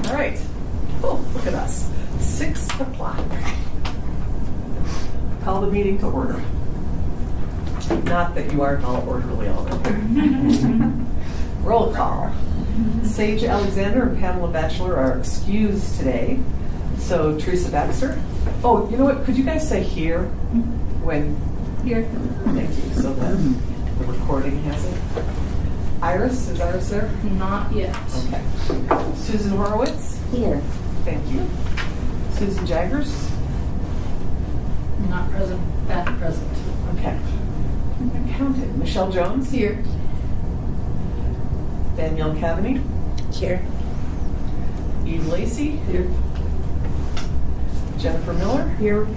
All right. Oh, look at us. 6 o'clock. Call the meeting to order. Not that you aren't all orderly already. Roll call. Sage Alexander and Pamela Batchelor are excused today. So Teresa Baxter. Oh, you know what? Could you guys say here when? Here. Thank you. So that the recording has it. Iris, is Iris there? Not yet. Okay. Susan Horowitz? Here. Thank you. Susan Jaggers? Not present. At present. Okay. I counted. Michelle Jones? Here. Danielle Cavaney? Here. Eve Lacey? Here. Jennifer Miller? Here.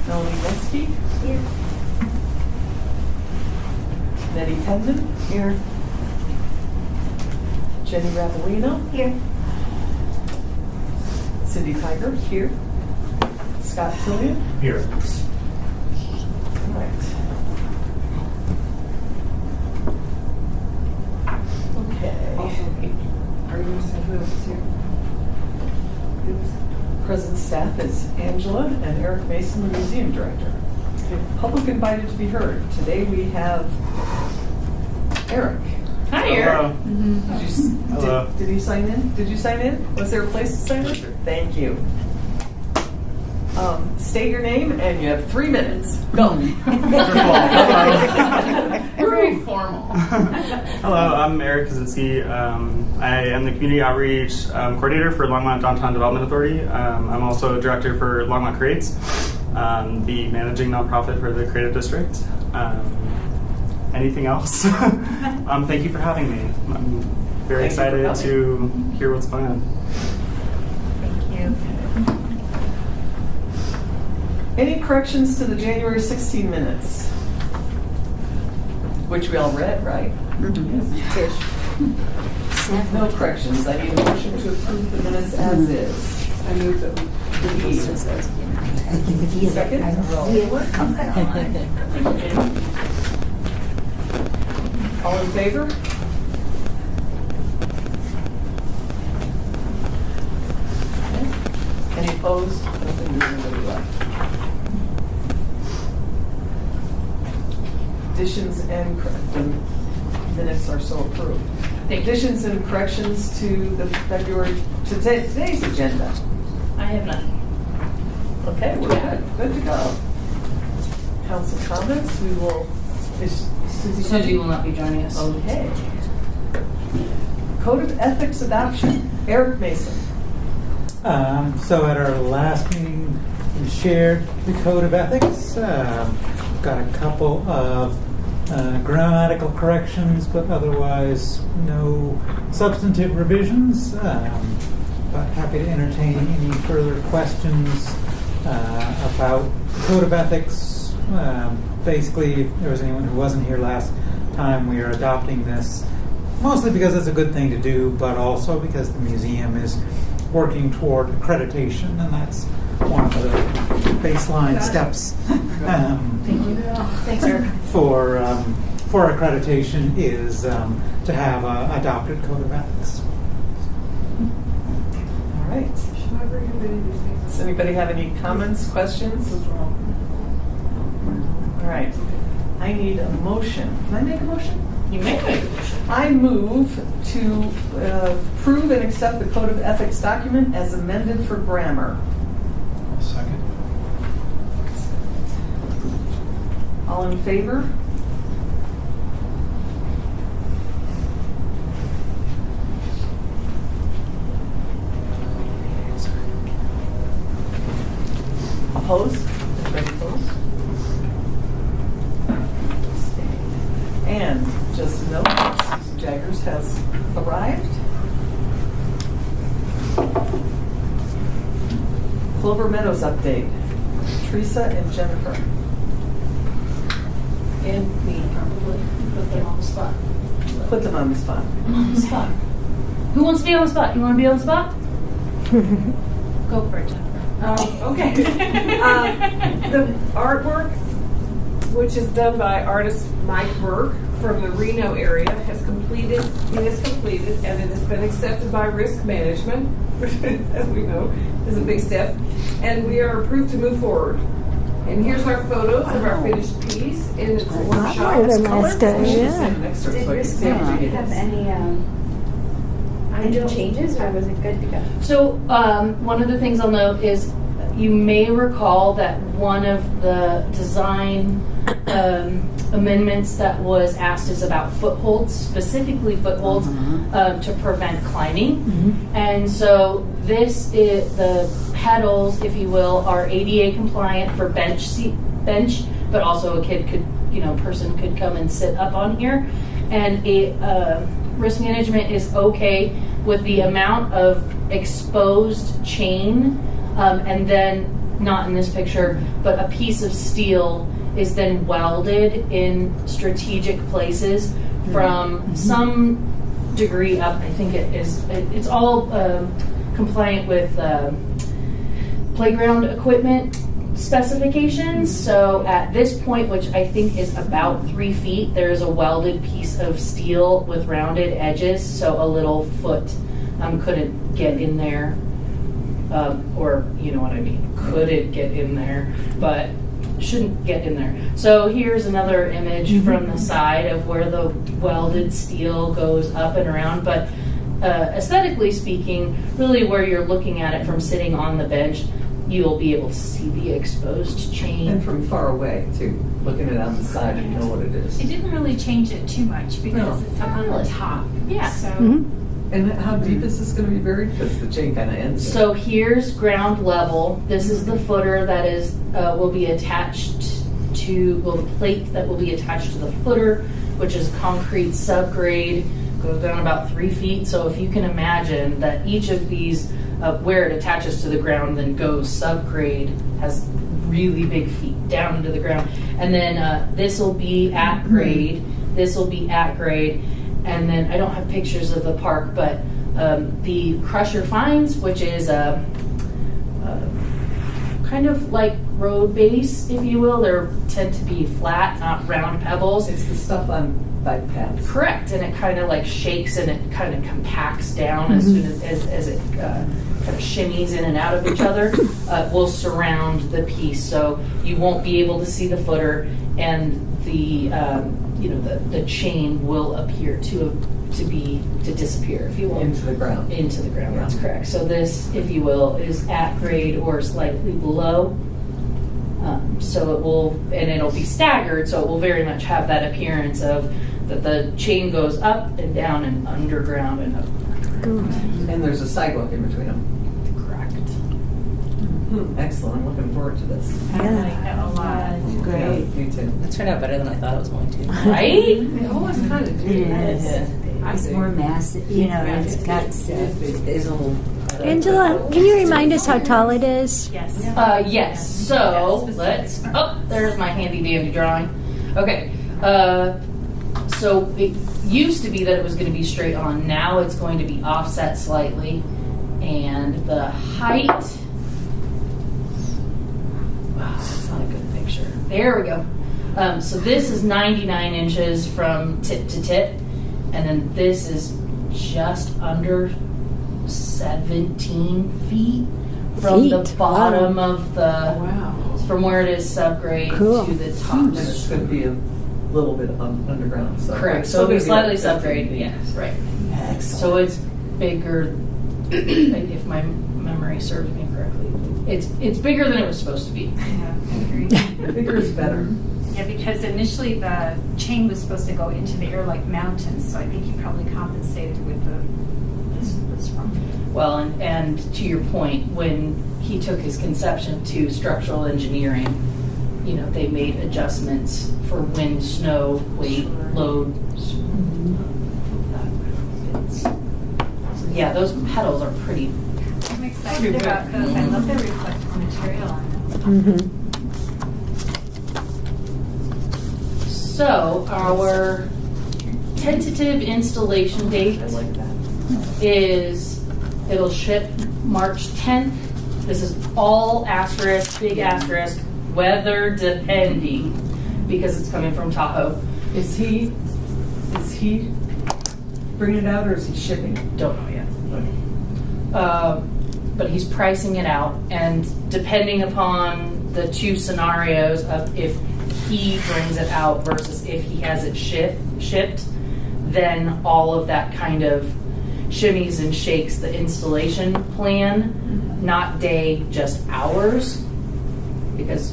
Melanie Mesky? Here. Nettie Tendon? Here. Jenny Rapolino? Here. Cindy Tiger? Here. Scott Tillian? Here. All right. Okay. Are you going to say who else is here? Present staff is Angela and Eric Mason, the museum director. Public invited to be heard. Today we have Eric. Hi, Eric. Hello. Did he sign in? Did you sign in? Was there a place to sign in? Thank you. State your name and you have 3 minutes. Go. We're very formal. Hello, I'm Eric Kaczynski. I am the Community Outreach Coordinator for Longmont Downtown Development Authority. I'm also Director for Longmont Creates, the managing nonprofit for the Creative District. Anything else? Thank you for having me. I'm very excited to hear what's going on. Thank you. Any corrections to the January 16 minutes? Which we all read, right? Yes. No corrections. I need a motion to approve the minutes as is. I move that we Second? All in favor? Okay. Any opposed? Nothing. Nobody left. Additions and the minutes are so approved. Additions and corrections to the today's agenda. I have none. Okay, we're good to go. Council comments, we will, is Susie? Susie will not be joining us. Okay. Code of Ethics adoption, Eric Mason. So at our last meeting, we shared the Code of Ethics. Got a couple of grammatical corrections, but otherwise no substantive revisions. But happy to entertain any further questions about the Code of Ethics. Basically, if there was anyone who wasn't here last time, we are adopting this mostly because it's a good thing to do, but also because the museum is working toward accreditation, and that's one of the baseline steps. Thank you. Thanks, Eric. For accreditation is to have an adopted Code of Ethics. All right. Does anybody have any comments, questions? All right. I need a motion. Can I make a motion? You may make a motion. I move to approve and accept the Code of Ethics document as amended for grammar. Second. All in favor? Opposed? Anybody opposed? And just a note, Susan Jaggers has arrived. Clover Meadows update. Teresa and Jennifer. And me, probably. Put them on the spot. Put them on the spot. On the spot. Who wants to be on the spot? You want to be on the spot? Go for it, Jennifer. Okay. The artwork, which is done by artist Mike Burke from the Reno area is completed, and it has been accepted by risk management, which, as we know, is a big step, and we are approved to move forward. And here's our photos of our finished piece in its workshop. They're nice days, yeah. Next to it, Did so I can risk see how big management it have is. any changes, or was it good to go? So one of the things I'll note is you may recall that one of the design amendments that was asked is about footholds, specifically footholds to prevent climbing. And so this is the pedals, if you will, are ADA compliant for bench, but also a kid could, person could come and sit up on here. And risk management is okay with the amount of exposed chain, and then, not in this picture, but a piece of steel is then welded in strategic places from some degree up. I think it's all compliant with playground equipment specifications. So at this point, which I think is about 3 feet, there is a welded piece of steel with rounded edges, so a little foot couldn't get in there, or you know what I mean, couldn't get in there, but shouldn't get in there. So here's another image from the side of where the welded steel goes up and around, but aesthetically speaking, really where you're looking at it from sitting on the bench, you'll be able to see the exposed chain. And from far away, too, looking at it on the side, you know what it is. It didn't really change it too much because it's up on the top. Yeah. So And how deep is this going to be buried? Because the chain kind of ends there. So here's ground level. This is the footer that is will be attached to, the plate that will be attached to the footer, which is concrete subgrade, goes down about 3 feet. So if you can imagine that each of these, where it attaches to the ground, then goes subgrade, has really big feet down into the ground. And then this will be at grade. This will be at grade. And then I don't have pictures of the park, but the crusher fines, which is a kind of like road base, if you will. They tend to be flat, not round pebbles. It's the stuff on bike paths. Correct, and it kind of like shakes and it kind of compacts down as soon as it kind of shimmies in and out of each other. Will surround the piece, so you won't be able to see the footer, and the the chain will appear to disappear, if you will. Into the ground. Into the ground, Yeah. that's correct. So this, if you will, is at grade or slightly below. So it will, and it'll be staggered, so it will very much have that appearance of that the chain goes up and down and underground and up. And there's a sidewalk in between them. Correct. Excellent. I'm looking forward to this. I like that a lot. Yeah, me too. That turned out better than I thought it was going to. Right? It always kind of did. It's more massive, it's got It's a little. Angela, can you remind us how tall it is? Yes. Yes. So let's. Oh, there's my handy dandy drawing. Okay. So it used to be that it was going to be straight on. Now it's going to be offset slightly, and the height. Wow, that's not a good picture. There we go. So this is 99 inches from tip to tip, and then this is just under 17 feet from the Feet? bottom Wow. of the, from where it is subgrade Cool. to the top. And it's going to be a little bit underground. So Correct. So it'll be slightly subgrade. Yes, right. So it's bigger, if my memory serves me correctly. It's bigger than it was supposed to be. Yeah, I agree. Bigger is better. Yeah, because initially the chain was supposed to go into the air like mountains, so I think you probably compensated with this wrong. Well, and to your point, when he took his conception to structural engineering, they made adjustments for wind, snow, weight, load. So, yeah, those pedals are pretty. I'm excited about those. I love the reflective material on them. So our tentative installation date I like that. is it'll ship March 10th. This is all asterisk, big asterisk, weather depending, because it's coming from Tahoe. Is he Is he bringing it out or is he shipping? Don't know yet. But he's pricing it out, and depending upon the two scenarios of if he brings it out versus if he has it shipped, then all of that kind of shimmies and shakes the installation plan, not day, just hours, because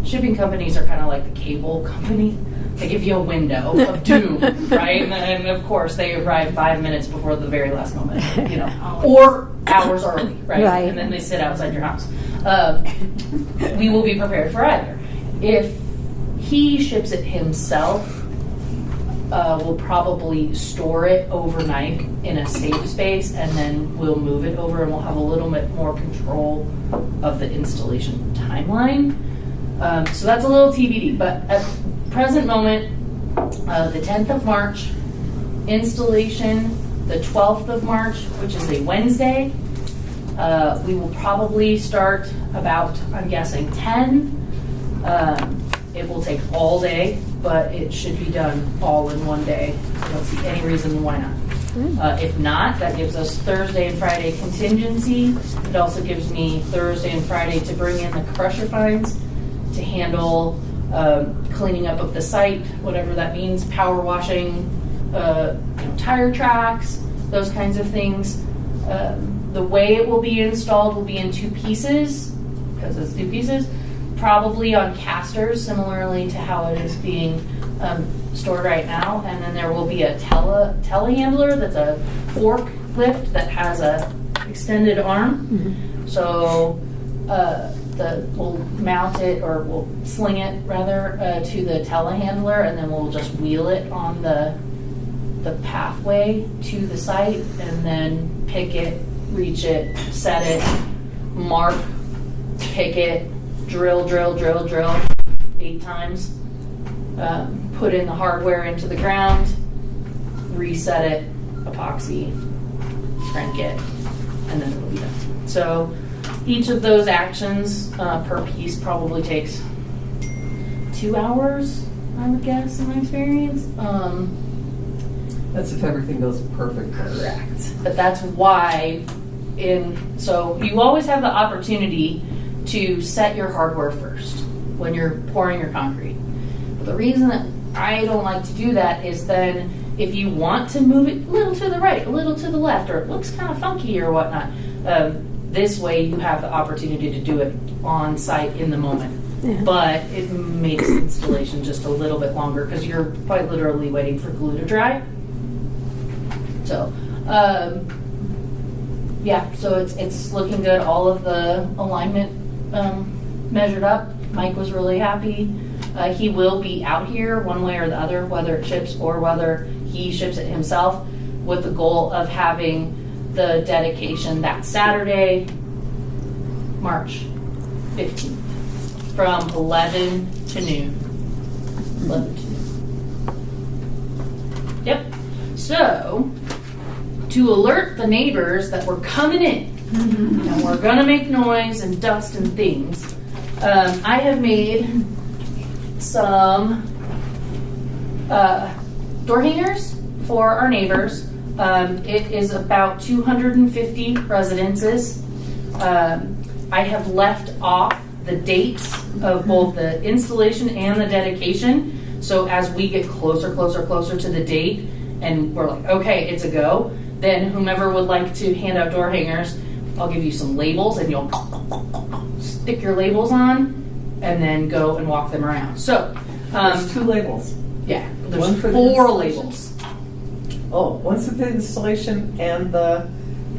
shipping companies are kind of like the cable company. They give you a window of doom, right? And of course, they arrive 5 minutes before the very last moment, you know, or hours early, right? Right. And then they sit outside your house. We will be prepared for either. If he ships it himself, we'll probably store it overnight in a safe space, and then we'll move it over, and we'll have a little bit more control of the installation timeline. So that's a little TBD, but at present moment, the 10th of March, installation the 12th of March, which is a Wednesday. We will probably start about, I'm guessing, 10. It will take all day, but it should be done all in one day. I don't see any reason why not. If not, that gives us Thursday and Friday contingency. It also gives me Thursday and Friday to bring in the crusher fines to handle cleaning up of the site, whatever that means, power washing, tire tracks, those kinds of things. The way it will be installed will be in two pieces, because it's two pieces, probably on casters, similarly to how it is being stored right now. And then there will be a telehandler that's a forklift that has a extended arm. Mm-hmm. So we'll mount it, or we'll sling it rather, to the telehandler, and then we'll just wheel it on the pathway to the site, and then pick it, reach it, set it, mark, pick it, drill 8 times, put in the hardware into the ground, reset it, epoxy, crank it, and then it'll be done. So each of those actions per piece probably takes 2 hours, I would guess, in my experience. That's if everything goes perfect. Correct. But that's why so you always have the opportunity to set your hardware first when you're pouring your concrete. But the reason that I don't like to do that is then if you want to move it a little to the right, a little to the left, or it looks kind of funky or whatnot, this way you have the opportunity to do it on site in the moment. Yeah. But it makes installation just a little bit longer because you're quite literally waiting for glue to dry. So, so it's looking good. All of the alignment measured up. Mike was really happy. He will be out here one way or the other, whether it ships or whether he ships it himself, with the goal of having the dedication that Saturday, March 15th, from 11 to noon. 11 to noon. Yep. So, to alert the neighbors that we're coming in, and we're gonna make noise and dust and things, I have made some door hangers for our neighbors. It is about 250 residences. I have left off the dates of both the installation and the dedication. So as we get closer to the date, and we're like, okay, it's a go, then whomever would like to hand out door hangers, I'll give you some labels, and you'll stick your labels on, and then go and walk them around. So there's 2 labels. Yeah, there's One for the 4 installation. labels. Oh, one's for the installation and the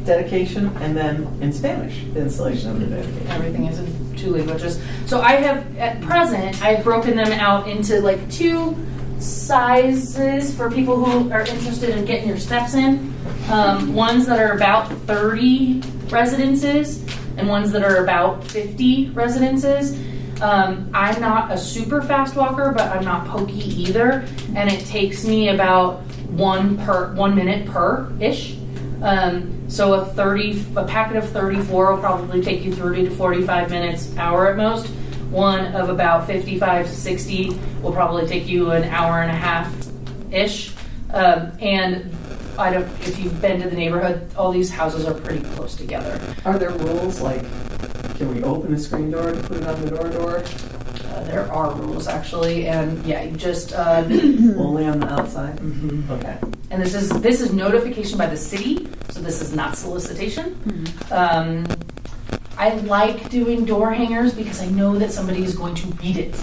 dedication, and then in Spanish, the installation of the dedication. Everything is in 2 languages. So I have, at present, I've broken them out into like 2 sizes for people who are interested in getting your steps in. Ones that are about 30 residences and ones that are about 50 residences. I'm not a super fast walker, but I'm not pokey either, and it takes me about 1 minute per ish. So a packet of 34 will probably take you 30 to 45 minutes, hour at most. One of about 55 to 60 will probably take you an hour and a half ish. And I don't, if you've been to the neighborhood, all these houses are pretty close together. Are there rules like, can we open a screen door to put it on the door? There are rules actually, and yeah, you just Only on the outside? mhm. Okay. And this is notification by the city, so this is not solicitation. I like doing door hangers because I know that somebody is going to read it.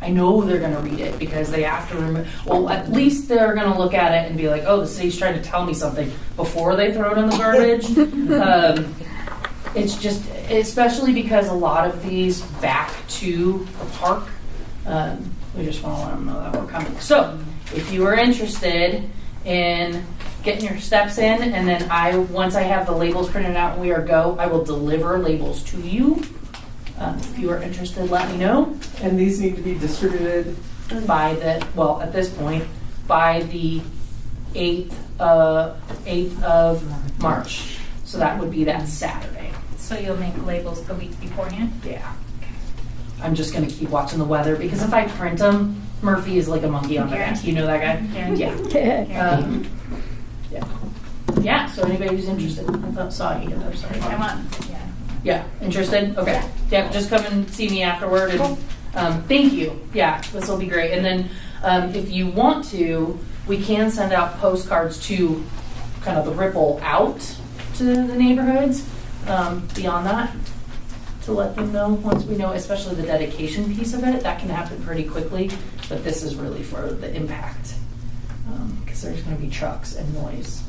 I know they're going to read it because they have to remember. Well, at least they're going to look at it and be like, "Oh, the city's trying to tell me something," before they throw it in the garbage. It's just, especially because a lot of these back to the park. We just want to let them know that we're coming. So, if you are interested in getting your steps in, and then once I have the labels printed out and we are go, I will deliver labels to you. If you are interested, let me know. And these need to be distributed? By at this point, by the 8th of March. So that would be that Saturday. So you'll make labels the week beforehand? Yeah. I'm just going to keep watching the weather because if I print them, Murphy is like a monkey on the bench. You know that guy? Yeah. Yeah, so anybody who's interested. I saw you get up, sorry. I'm on, Yeah, interested? Okay. Yeah, just come and see me afterward. And thank you. Yeah, this will be great. And then if you want to, we can send out postcards to kind of the ripple out to the neighborhoods beyond that to let them know once we know, especially the dedication piece of it. That can happen pretty quickly, but this is really for the impact because there's going to be trucks and noise.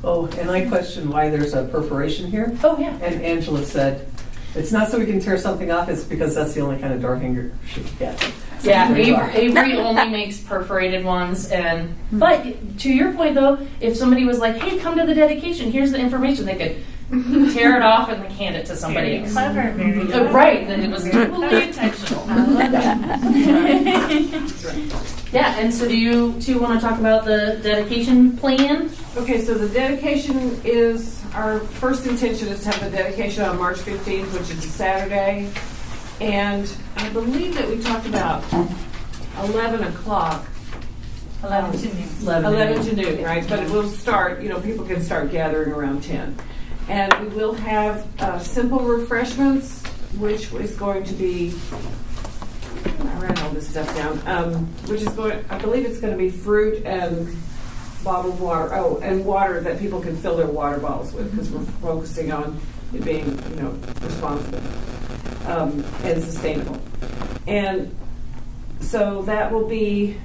Oh, and I question why there's a perforation here. Oh, yeah. And Angela said, it's not so we can tear something off, it's because that's the only kind of door hanger she can get. Yeah, Avery only makes perforated ones, but to your point though, if somebody was like, "Hey, come to the dedication. Here's the information," they could tear it off and like hand it to somebody else. Clever, very Right, then it was totally intentional. I love that. Yeah, and so do you two want to talk about the dedication plan? Okay, so the dedication is, our first intention is to have the dedication on March 15th, which is a Saturday. And I believe that we talked about 11 o'clock. 11 to noon. 11 to noon, right? But it will start, people can start gathering around 10. And we will have simple refreshments, which is going to be, I ran all this stuff down, which is I believe it's going to be fruit and bottled water, and water that people can fill their water bottles with, because we're focusing on it being, responsible and sustainable. And so that will be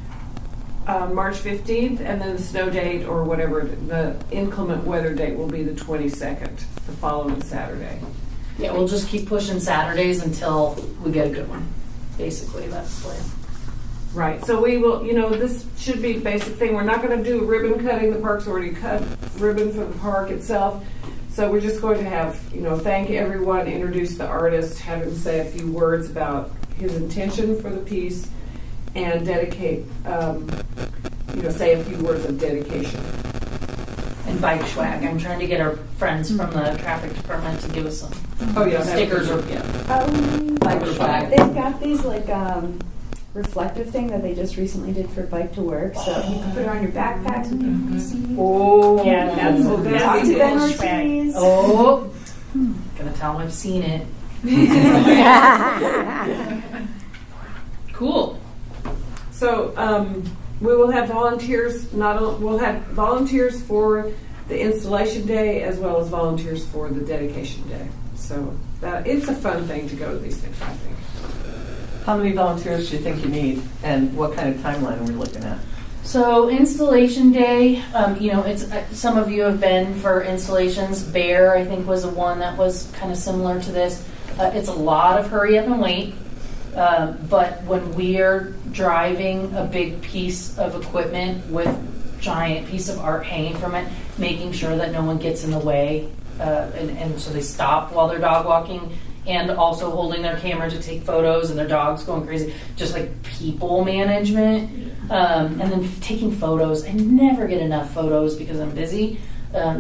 March 15th, and then the snow date or whatever, the inclement weather date will be the 22nd, the following Saturday. Yeah, we'll just keep pushing Saturdays until we get a good one. Basically, that's the plan. Right, so we will, this should be a basic thing. We're not going to do ribbon cutting. The park's already cut ribbon for the park itself. So we're just going to have, thank everyone, introduce the artist, have him say a few words about his intention for the piece, and dedicate, say a few words of dedication. And bike swag. I'm trying to get our friends from the traffic department to give us some stickers or bike swag. They've got these reflective thing that they just recently did for Bike to Work, so you can put it on your backpacks and people can see you. Oh, Yeah, that's Talk to Ben swag. Ortiz. Oh, gonna tell them I've seen it. Cool. So we will have volunteers. We'll have volunteers for the installation day as well as volunteers for the dedication day. So it's a fun thing to go to these things, I think. How many volunteers do you think you need, and what kind of timeline are we looking at? So installation day, it's some of you have been for installations. Bear, I think, was the one that was kind of similar to this. It's a lot of hurry up and wait. But when we are driving a big piece of equipment with giant piece of art hanging from it, making sure that no one gets in the way, and so they stop while they're dog walking, and also holding their camera to take photos, and their dog's going crazy, just like people management, and then taking photos. I never get enough photos because I'm busy.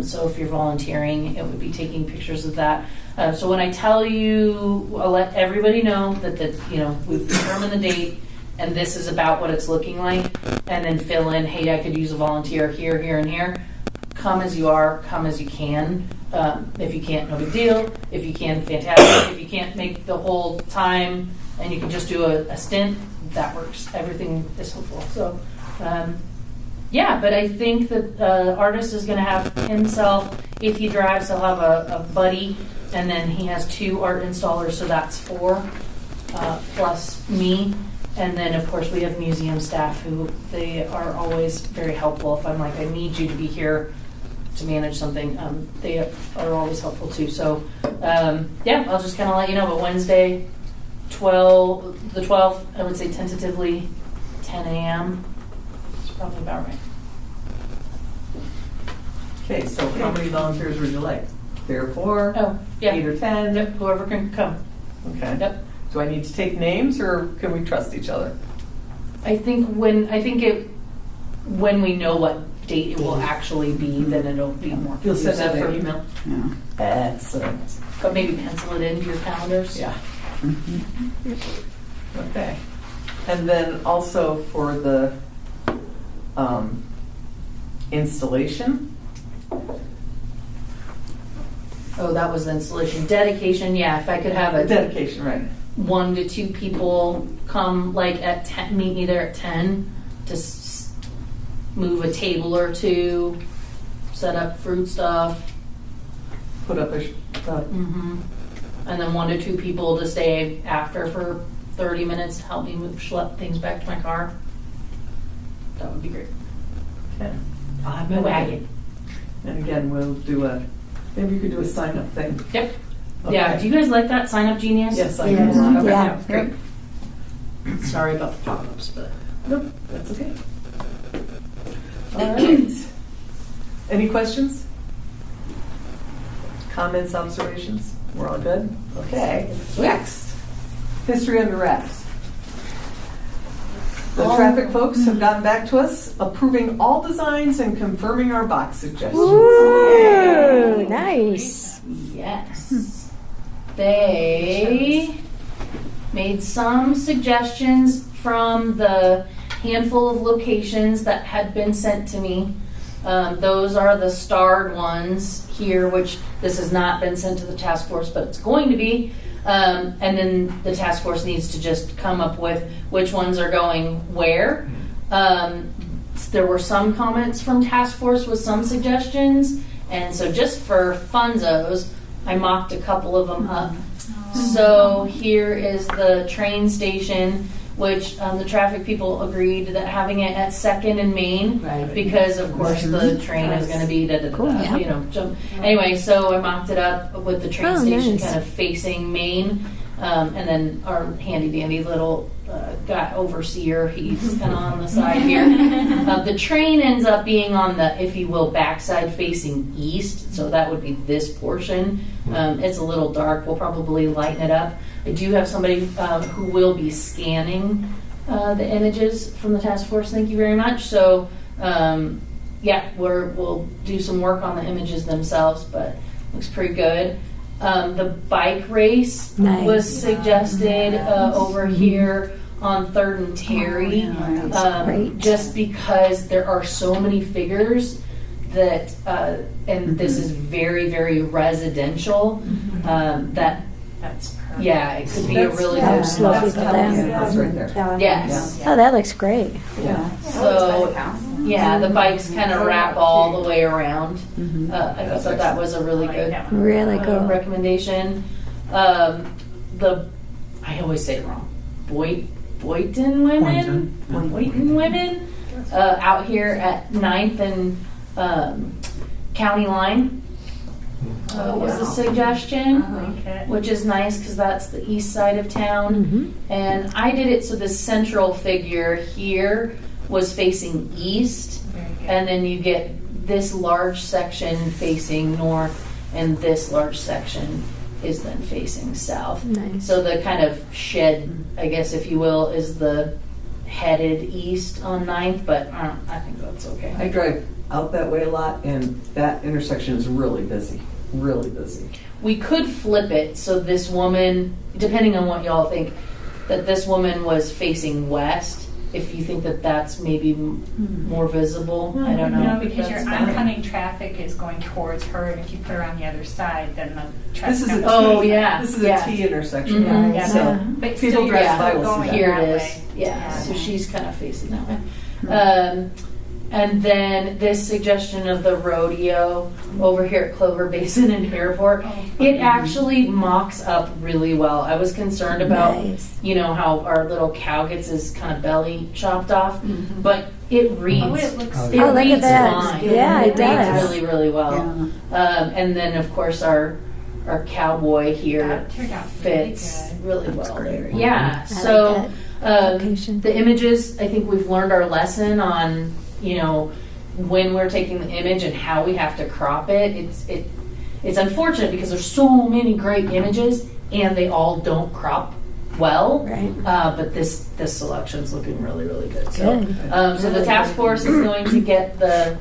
So if you're volunteering, it would be taking pictures of that. So when I tell you, I'll let everybody know that we've determined the date. and this is about what it's looking like, and then fill in, hey, I could use a volunteer here, here, and here. Come as you are, come as you can. If you can't, no big deal. If you can, fantastic. If you can't make the whole time and you can just do a stint, that works. Everything is helpful. So, yeah, but I think that artist is going to have himself, if he drives, he'll have a buddy, and then he has 2 art installers, so that's 4, plus me. And then, of course, we have museum staff who they are always very helpful. If I'm like, I need you to be here to manage something, they are always helpful too. So, yeah, I'll just kind of let you know. But Wednesday, the 12th, I would say tentatively 10 a.m. It's probably about right. Okay, so how many volunteers would you like? 3 or 4? Oh, yeah. 8 or 10? Yep, whoever can come. Okay. Yep. Do I need to take names, or can we trust each other? I think when we know what date it will actually be, then it'll be more. You'll send out conducive an email? Yeah. Excellent. But maybe pencil it into your calendars. Yeah. Okay. And then also for the installation. Oh, that was the installation. Dedication, yeah, if I could have a Dedication, right. 1 to 2 people come like at 10, meet me there at 10 to move a table or 2, set up fruit stuff. Put up a And then 1 to 2 people to stay after for 30 minutes to help me schlep things back to my car. That would be great. Okay. I'll have my wagon. And again, we'll do maybe you could do a sign up thing. Yep. Okay. Yeah, do you guys like that sign up genius? Yes, I Yeah. do. Okay. Yeah. Great. Sorry about the pop-ups, but Nope, that's okay. All right. Any questions? Comments, observations? We're all good? Okay. Next, history under wraps. The traffic folks have gotten back to us, approving all designs and confirming our box suggestions. Ooh, nice. yes. They made some suggestions from the handful of locations that had been sent to me. Those are the starred ones here, which this has not been sent to the task force, but it's going to be. And then the task force needs to just come up with which ones are going where. There were some comments from task force with some suggestions, and so just for funzos, I mocked a couple of them up. So here is the train station, which the traffic people agreed that having it at 2nd and Main, because of course the train is going to be jump. Anyway, so I mocked it up with the train station kind of facing Main, and then our handy dandy little guy overseer, he's kind of on the side here. The train ends up being on the, if you will, backside facing east, so that would be this portion. It's a little dark. We'll probably lighten it up. I do have somebody who will be scanning the images from the task force. Thank you very much. So, yeah, we'll do some work on the images themselves, but looks pretty good. The bike race was suggested over here on 3rd and Terry, just because there are so many figures that, and this is very, very residential, that's yeah, it could be a really good That's right there. Yes. Oh, that looks great. Yeah. So, yeah, the bikes kind of wrap all the way around. I thought that was a really good Really cool. recommendation. I always say it wrong. Boynton women out here at 9th and County Line. Was a suggestion, which is nice because that's the east side of town. And I did it so the central figure here was facing east, and then you get this large section facing north, and this large section is then facing south. Nice. So the kind of shed, I guess if you will, is the headed east on 9th, but I think that's okay. I drive out that way a lot, and that intersection is really busy. Really busy. We could flip it so this woman, depending on what y'all think, that this woman was facing west. If you think that that's maybe more visible, I don't know. No, because your That's fine. oncoming traffic is going towards her, and if you put her on the other side, then the traffic. This is a T. Oh, yeah. This is Yeah. a T intersection. Mhm. Yeah. So But people still, you're drive by still will see going that. Here it that is. way. Yeah, so she's kind of facing that way. Hmm. And then this suggestion of the rodeo over here at Clover Basin and Airport, it actually mocks up really well. I was concerned about, Nice. how our little cow gets his kind of belly chopped off, but it reads. Oh, it looks. Oh, It Oh, look at reads that. fine. Yeah, it reads does. really, really well. And then of course our cowboy here That turned out really fits good. really That's well great. there. Yeah. I So like that location. the images, I think we've learned our lesson on when we're taking the image and how we have to crop it. It's unfortunate because there's so many great images and they all don't crop well. Right. But this selection's looking really, really good. So, Good. so the task force is going to get the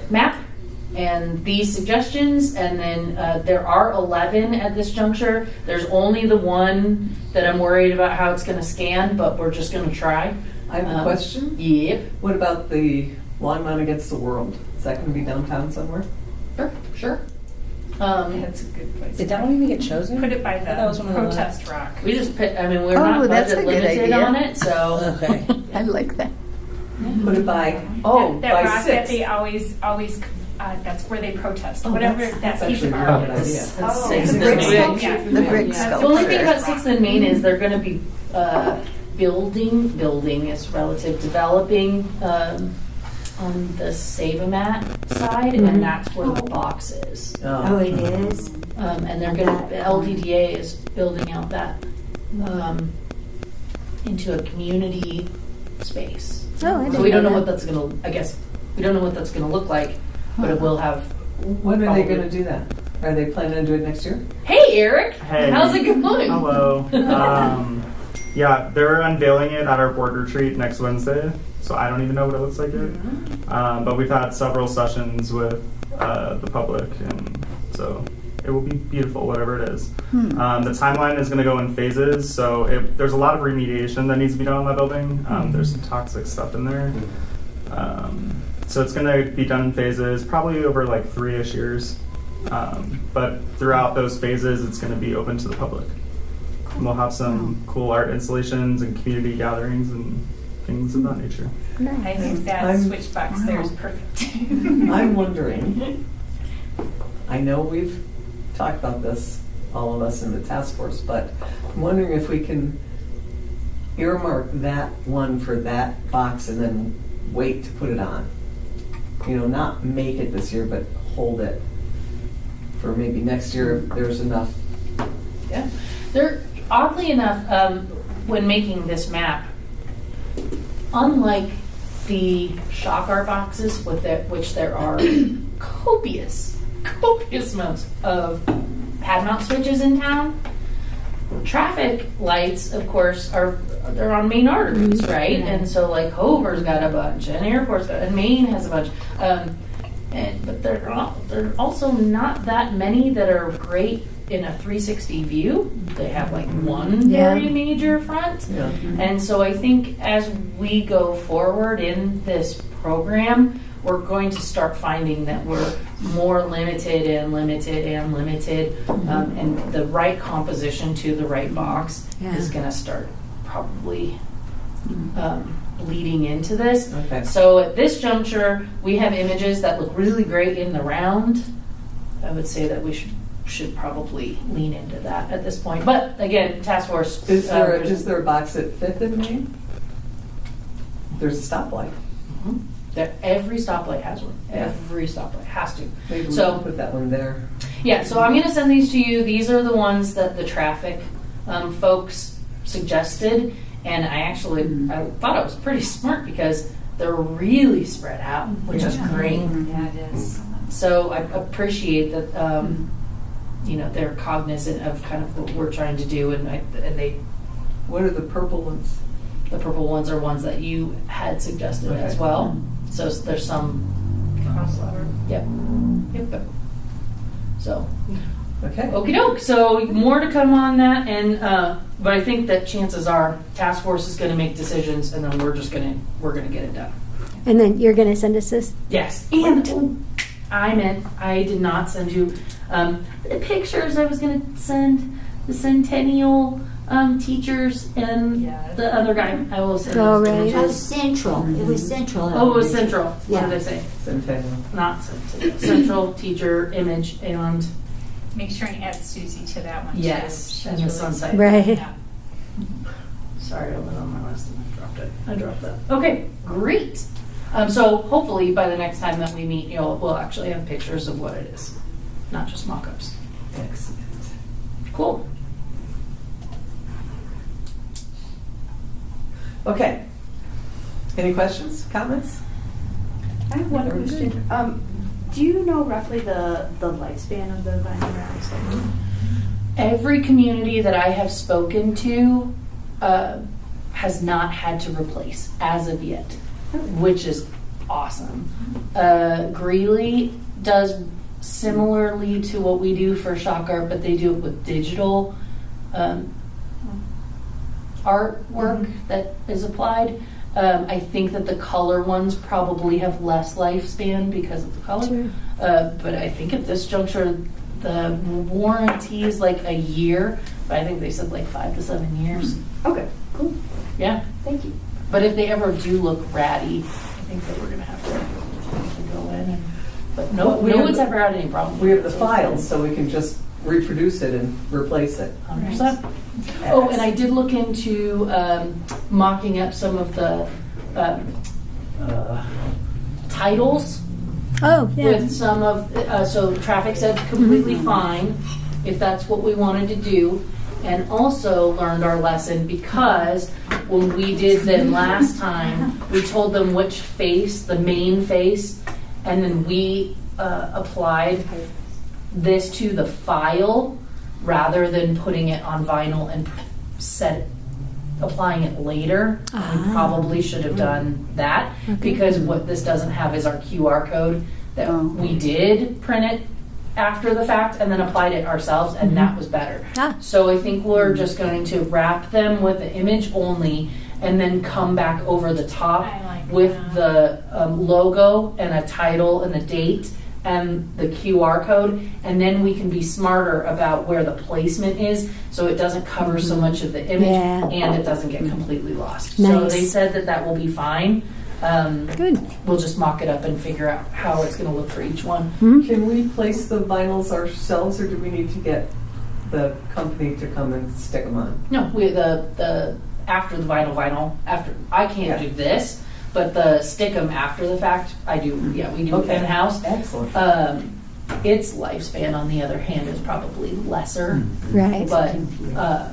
map and these suggestions, and then there are 11 at this juncture. There's only the one that I'm worried about how it's going to scan, but we're just going to try. I have a question. Yep. What about the Longmont Against the World? Is that going to be downtown somewhere? Sure. That's a good place. Did that one even get chosen? Put it by the That was one of the protest rock. We just pick, we're Oh, not that's a budget good limited idea. on it, so. Okay. I like that. Put it by, that by rock 6. that they always, that's where they protest. Oh, Whatever that's that piece actually of a art good is. idea. Oh, Sixth The and brick Main. sculpture. The brick Yeah. The only thing sculpture. about 6th and Main is they're going to be building is relative, developing on the Save-A-Mat side, Mhm. and that's where the box is. Oh, it is? And they're going to, LDDA is building out that into a community space. Oh, I So didn't we don't know know what that. that's going to, I guess, we don't know what that's going to look like, but it will have. When are they going to do that? Are they planning to do it next year? Hey, Eric! Hey. How's it going? Hello. Yeah, they're unveiling it at our board retreat next Wednesday, so I don't even know what it looks like yet. But we've had several sessions with the public, and so it will be beautiful, whatever it is. The timeline is going to go in phases, so there's a lot of remediation that needs to be done on that building. There's some toxic stuff in there. So it's going to be done in phases, probably over like 3-ish years. But throughout those phases, it's going to be open to the public. And we'll have some cool art installations and community gatherings and things of that nature. I think that I'm- switch box there is perfect. I'm wondering, I know we've talked about this, all of us in the task force, but I'm wondering if we can earmark that one for that box and then wait to put it on. Not make it this year, but hold it for maybe next year if there's enough. Yeah. Oddly enough, when making this map, unlike the shock art boxes, which there are copious amounts of pad mount switches in town, traffic lights, of course, they're on main arteries, right? And so like Hover's got a bunch, and Airport's got, and Maine has a bunch. But there are also not that many that are great in a 360 view. They have like one very major front. Yeah. And so I think as we go forward in this program, we're going to start finding that we're more limited and the right composition to the right box is going to start probably leading into this. Okay. So at this juncture, we have images that look really great in the round. I would say that we should probably lean into that at this point. But again, task force. Is there a box at 5th and Main? There's a stoplight. Every stoplight has one. Every stoplight has to. Maybe we So- can put that one there. Yeah, so I'm going to send these to you. These are the ones that the traffic folks suggested. And I thought it was pretty smart because they're really spread out, which is great. Yeah, it is. So I appreciate that, they're cognizant of kind of what we're trying to do, and they, What are the purple ones? the purple ones are ones that you had suggested as Okay. well. So there's some Crossover. Yep. So Okay. Okie doke. So more to come on that, and but I think that chances are task force is going to make decisions, and then we're gonna get it done. And then you're going to send us this? Yes. And I did not send you the pictures I was going to send the Centennial teachers and the other guy. I will send Oh, those right. images. That was Central. It was Central. Oh, it was Central. Yeah. What did I say? Centennial. Not Centennial. Central teacher image and Make sure and add Susie to that one too. yes, She's and the really sunset. good. Right. Yeah. Sorry, I went on my list and I dropped it. I dropped that. Okay, great. So hopefully by the next time that we meet, we'll actually have pictures of what it is, not just mock-ups. Excellent. Cool. Okay. Any questions, comments? I have one question. Do you know roughly the lifespan of the vinyl wraps? Every community that I have spoken to has not had to replace as of yet, which is awesome. Greeley does similarly to what we do for shock art, but they do it with digital artwork that is applied. I think that the color ones probably have less lifespan because of the color. Sure. But I think at this juncture, the warranty is like a year, but I think they said like 5 to 7 years. Okay, cool. Yeah. Thank you. But if they ever do look ratty, I think that we're gonna have to go in and, but no, Well, we no have one's the- ever had any problem. We have the files, so we can just reproduce it and replace it. 100%. Oh, and I did look into mocking up some of the titles Oh, yeah. with some of, so traffic said completely fine if that's what we wanted to do. And also learned our lesson because when we did them last time, we told them which face, the main face, and then we applied this to the file rather than putting it on vinyl and applying it later. We probably should have done that because what this doesn't have is our QR code that we did print it after the fact and then applied it ourselves, and that was better. So I think we're just going to wrap them with the image only and then come back over the top with the logo and a title and the date and the QR code, and then we can be smarter about where the placement is so it doesn't cover so much of the image and it doesn't get completely lost. So Nice. they said that that will be fine. Good. We'll just mock it up and figure out how it's going to look for each one. Can we place the vinyls ourselves, or do we need to get the company to come and stick them on? No, we the after the vinyl after I can't Yeah. do this, but the stick 'em after the fact I do. Yeah, we do Okay. in house. Excellent. Its lifespan, on the other hand, is probably lesser, Right. but yeah,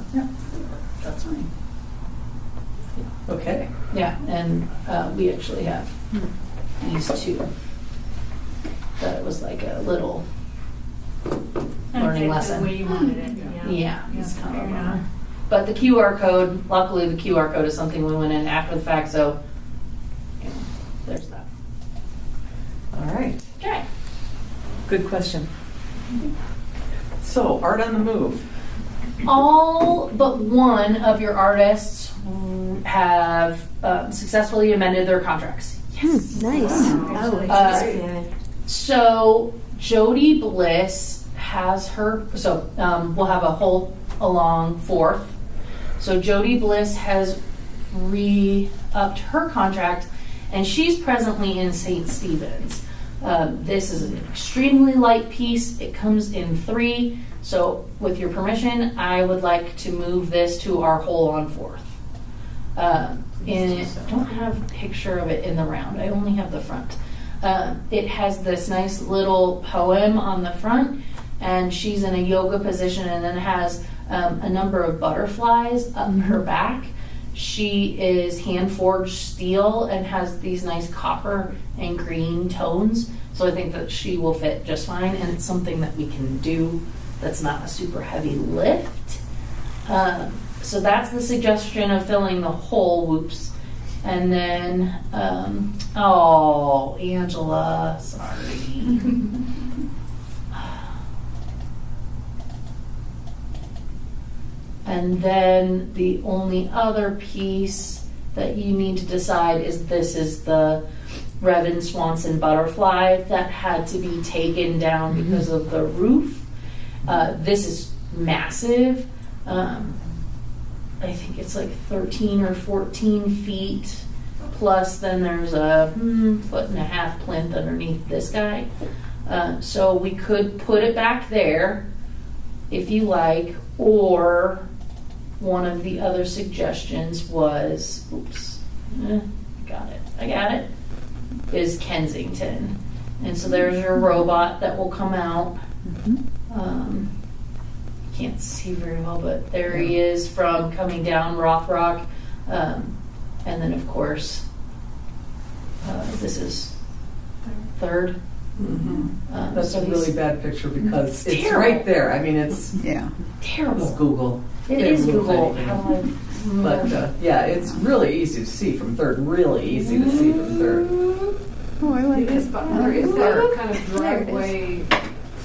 that's fine. Okay. Yeah, and we actually have these two. That it was like a little learning lesson. The way you wanted it, Yeah, it's Yeah, kind of fair a enough. bummer. But the QR code, luckily the QR code is something we went in after the fact, so there's that. All right. Okay. Good question. So, art on the move. All but one of your artists have successfully amended their contracts. Yes. Nice. Oh, Uh, good. So Jody Bliss has her, so we'll have a whole along 4th. So Jody Bliss has re-upped her contract and she's presently in St. Stephen's. This is an extremely light piece. It comes in 3. So with your permission, I would like to move this to our whole on 4th. And I don't have a picture of it in the round. I only have the front. It has this nice little poem on the front, and she's in a yoga position, and then has a number of butterflies up her back. She is hand forged steel and has these nice copper and green tones. So I think that she will fit just fine, and it's something that we can do that's not a super heavy lift. So that's the suggestion of filling the whole. Whoops. And then, oh, Angela, sorry. And then the only other piece that you need to decide is this is the Revan Swanson butterfly that had to be taken down because of the roof. This is massive. I think it's like 13 or 14 feet. Plus then there's a 1.5 foot plinth underneath this guy. So we could put it back there if you like, or one of the other suggestions was, I got it, is Kensington. And so there's your robot that will come out. Can't see very well, but there he is from coming down Rothrock. And then of course, this is third. That's a really bad picture because it's terrible. right there. I mean, it's Terrible. it's Google. It is They Google. look How like do I- But yeah, it's really easy to see from third. Really easy to see from third. Oh, I like it. There is that kind of driveway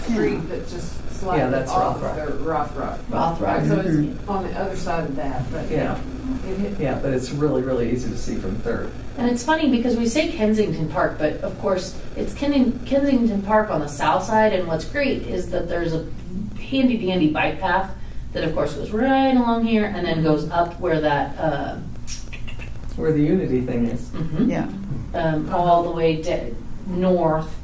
street that just slides Yeah, that's off Rothrock. of the Rothrock. Rothrock. So it's on the other side of that, but Yeah, it hit. yeah, but it's really, really easy to see from third. And it's funny because we say Kensington Park, but of course it's Kensington Park on the south side. And what's great is that there's a handy dandy bike path that of course goes right along here and then goes up where that Where the Unity thing is. Yeah. all the way north.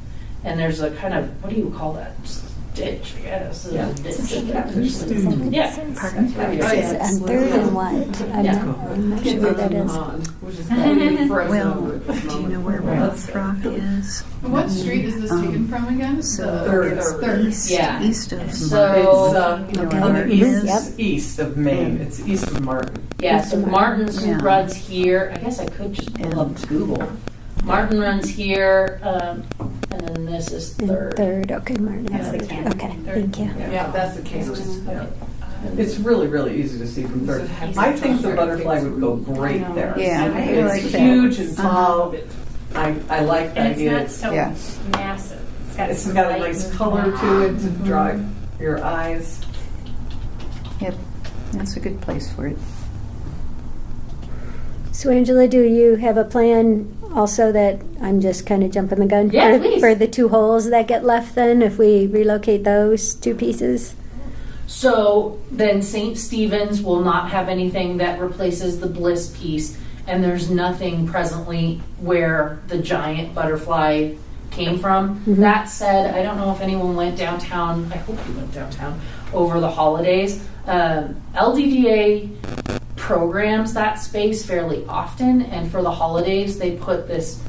And there's a kind of, what do you call that? Just ditch, I guess. Yeah. Yeah. On third and what? I'm not sure where that is. Which is completely frozen Well, over at this do you moment. know where Rothrock is? What street is this taken from again? So Third. east, Yeah. east of So- It's Okay. on the east, Yep. east of Maine. It's east of Martin. Yeah, so Martin's Yeah. runs here. I guess I could just pull up Google. Martin runs here, and then this is And third. third, okay, Martin. That's the cannon. Okay, thank you. Yeah, that's the campus. It's really, really easy to see from third. I think the butterfly would go great there. Yeah, I It's like that. huge and tall. I like the And it's idea. not so Yeah. massive. It's got a light nice and color black. to it to draw your eyes. Yep, that's a good place for it. So Angela, do you have a plan also that I'm just kind of jumping the gun Yeah, for, please. for the two holes that get left then if we relocate those two pieces? So then St. Stephen's will not have anything that replaces the Bliss piece, and there's nothing presently where the giant butterfly came from. That said, I don't know if anyone went downtown. I hope you went downtown over the holidays. LDDA programs that space fairly often, and for the holidays they put this,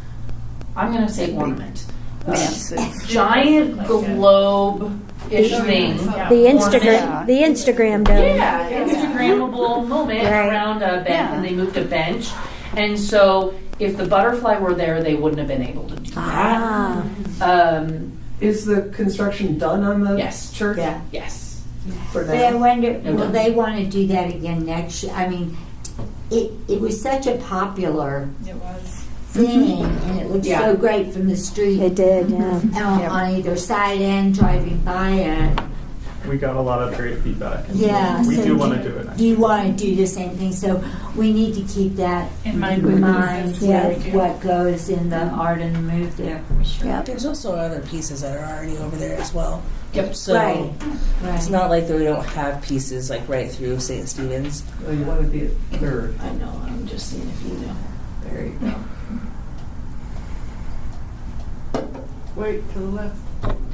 I'm going to say ornament, Massive. giant globe-ish thing. The Instagram dome. Yeah, Instagrammable moment Right. around a bench, and they moved a bench. And so if the butterfly were there, they wouldn't have been able to do that. Ah, Is the construction done on the Yes. church? Yeah. Yes. For But I now? wonder, No, will no. they want to do that again next year? I mean, it was such a popular It was. thing, and it looked Yeah. so great from the street it did, yeah. on either side and driving by it. We got a lot of great feedback. Yeah, We so do want to do it next Do you year. want to do the same thing? So we need to keep that In mind in with mind this, yeah. with what goes in the art and the move there. Yep. There's also other pieces that are already over there as well. Yep. So Right. it's not like that we don't have pieces like right through St. Stephen's. Well, you want to be at third. I know, I'm just seeing if you know. There you go. Wait, to the left.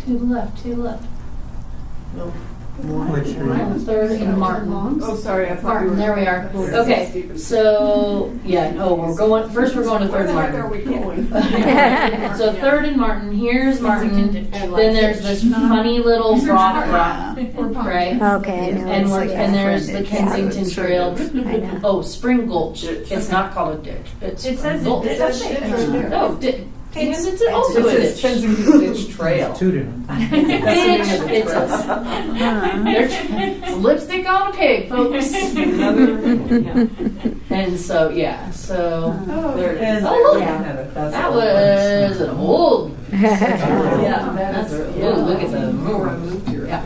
To the left, to the left. No. Which street? Third and Martin. Oh, sorry, I thought Martin, there we are. Okay, so, yeah, no, we're going to third Where the heck Martin. are we going? So third and Martin, here's Martin, Kensington. then there's this funny little rock, right? Okay, I know. And, it's- and there's the Yeah. Kensington Trail. I know. Oh, Spring Gulch. It's not called a ditch. It's It says Gulch. it says it right there. Oh, it's also a It says ditch. Kensington Ditch Trail. Two different. That's the name of the It's trail. There's lipstick on a pig, folks. And so, yeah, so There it is. Oh, look. Yeah. That's that all. was an old. Yeah, That's, that's oh, look at the. Before I moved here. Yeah.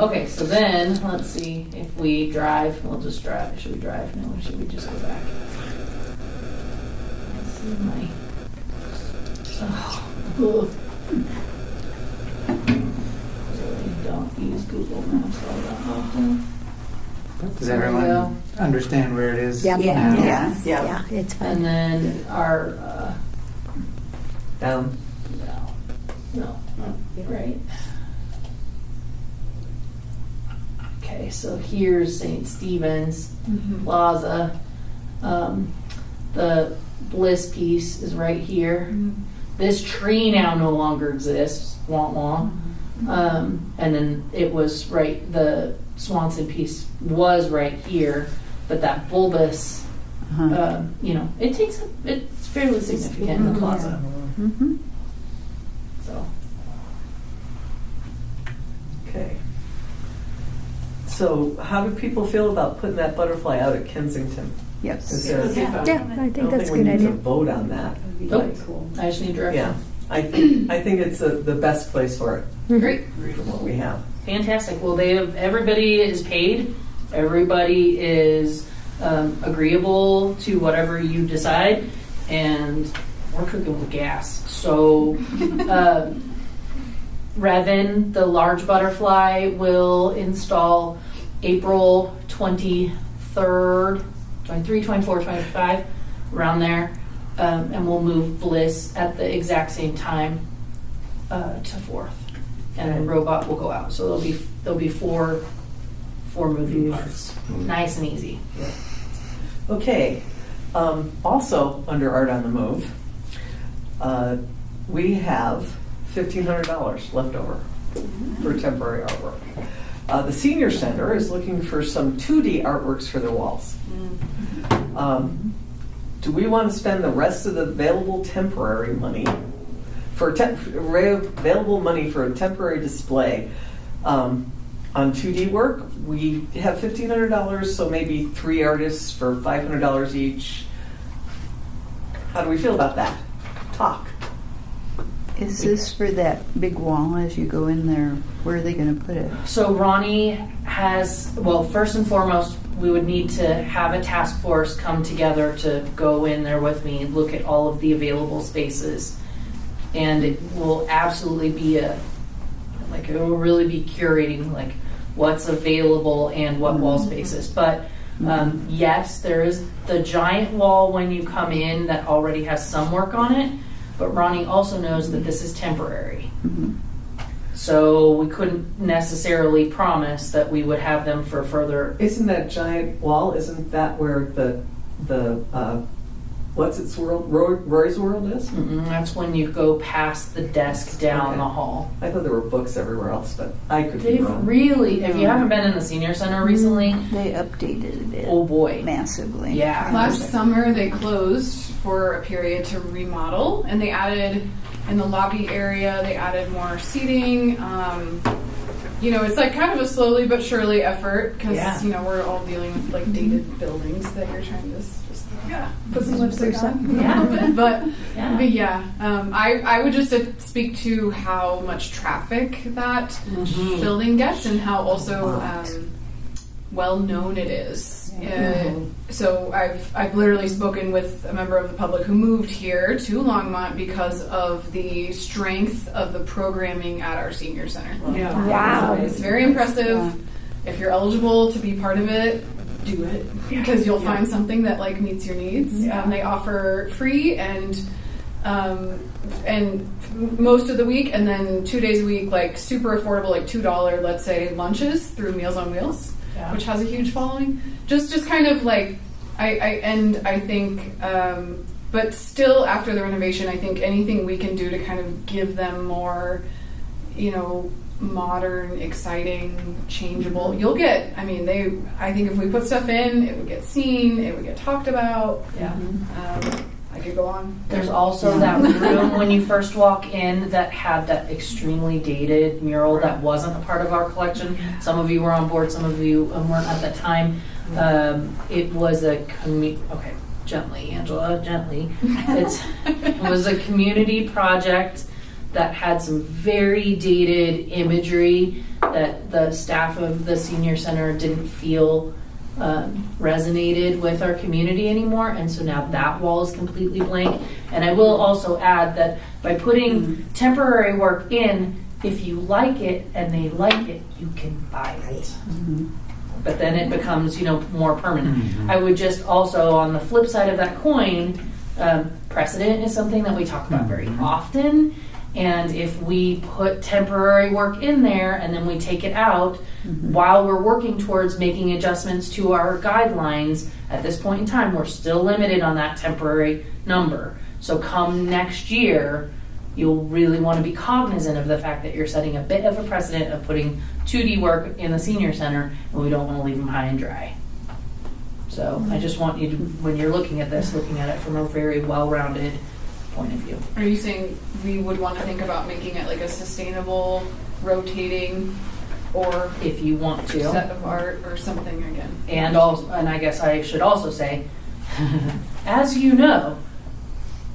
Okay, so then let's see if we drive, we'll just drive. Should we drive? No, should we just go back? Let's see my. Really don't use Google Maps all that often. Does There we everyone go. understand where it is? Yeah. Yeah. Yeah, it's fine. And then our, Down. no, right. Okay, so here's St. Stephen's Plaza. The Bliss piece is right here. This tree now no longer exists. Wah wah. And then it was right. The Swanson piece was right here, but that bulbous, it's fairly significant in the plaza. Mm-hmm. So. Okay. So how do people feel about putting that butterfly out at Kensington? Yes. Is there- Yeah, I I think don't that's a think we good need to idea. vote on that. Nope. I just need direction. Yeah, I think it's the best place for it, Great. from what we have. Fantastic. Well, everybody is paid. Everybody is agreeable to whatever you decide, and we're cooking with gas. So, Revin, the large butterfly, will install April 23rd, 23, 24, 25, around there, and we'll move Bliss at the exact same time to 4th. And then robot will go out. So there'll be four moving parts. Nice and easy. Okay, also under Art on the Move, we have $1,500 left over for temporary artwork. The Senior Center is looking for some 2D artworks for their walls. Do we want to spend the rest of the available temporary money for available money for a temporary display on 2D work? We have $1,500, so maybe 3 artists for $500 each. How do we feel about that? Talk. Is this for that big wall as you go in there? Where are they going to put it? So Ronnie has, well, first and foremost, we would need to have a task force come together to go in there with me and look at all of the available spaces. And it will absolutely be it will really be curating like what's available and what wall spaces. But yes, there is the giant wall when you come in that already has some work on it. But Ronnie also knows that this is temporary. So we couldn't necessarily promise that we would have them for further. Isn't that giant wall, isn't that where the what's its world, Roy's World is? That's when you go past the desk down Okay. the hall. I thought there were books everywhere else, but I could be They've wrong. really, if you haven't been in the senior center recently, They updated it oh boy. massively. Yeah. Last summer, they closed for a period to remodel, and they added in the lobby area. They added more seating. It's like kind of a slowly but surely effort because Yeah. we're all dealing with like dated buildings that you're trying to just put some lipstick on a Yeah. little bit. But Yeah. I would just speak to how much traffic that building gets and how also well known it is. So I've literally spoken with a member of the public who moved here to Longmont because of the strength of the programming at our senior center. Wow. It's very impressive. If you're eligible to be part of it, do it because you'll find something that like meets your needs. They offer free and most of the week, and then 2 days a week, like super affordable, like $2, let's say, lunches through Meals on Wheels, which has a huge following. Just kind of like I think, but still after the renovation, I think anything we can do to kind of give them more, modern, exciting, changeable. You'll get. I think if we put stuff in, it would get seen, it would get talked about. Yeah. I could go on. There's also that room when you first walk in that had that extremely dated mural that wasn't a part of our collection. Some of you were on board, some of you weren't at that time. It was a gently, Angela, gently. It was a community project that had some very dated imagery that the staff of the senior center didn't feel resonated with our community anymore, and so now that wall is completely blank. And I will also add that by putting temporary work in, if you like it and they like it, you can buy it. But then it becomes, more permanent. I would just also, on the flip side of that coin, precedent is something that we talk about very often. And if we put temporary work in there and then we take it out while we're working towards making adjustments to our guidelines, at this point in time, we're still limited on that temporary number. So come next year, you'll really want to be cognizant of the fact that you're setting a bit of a precedent of putting 2D work in the senior center, and we don't want to leave them high and dry. So I just want you to, when you're looking at this, looking at it from a very well-rounded point of view. Are you saying we would want to think about making it like a sustainable, rotating, or If you want to. set of art or something again? And I guess I should also say, as you know,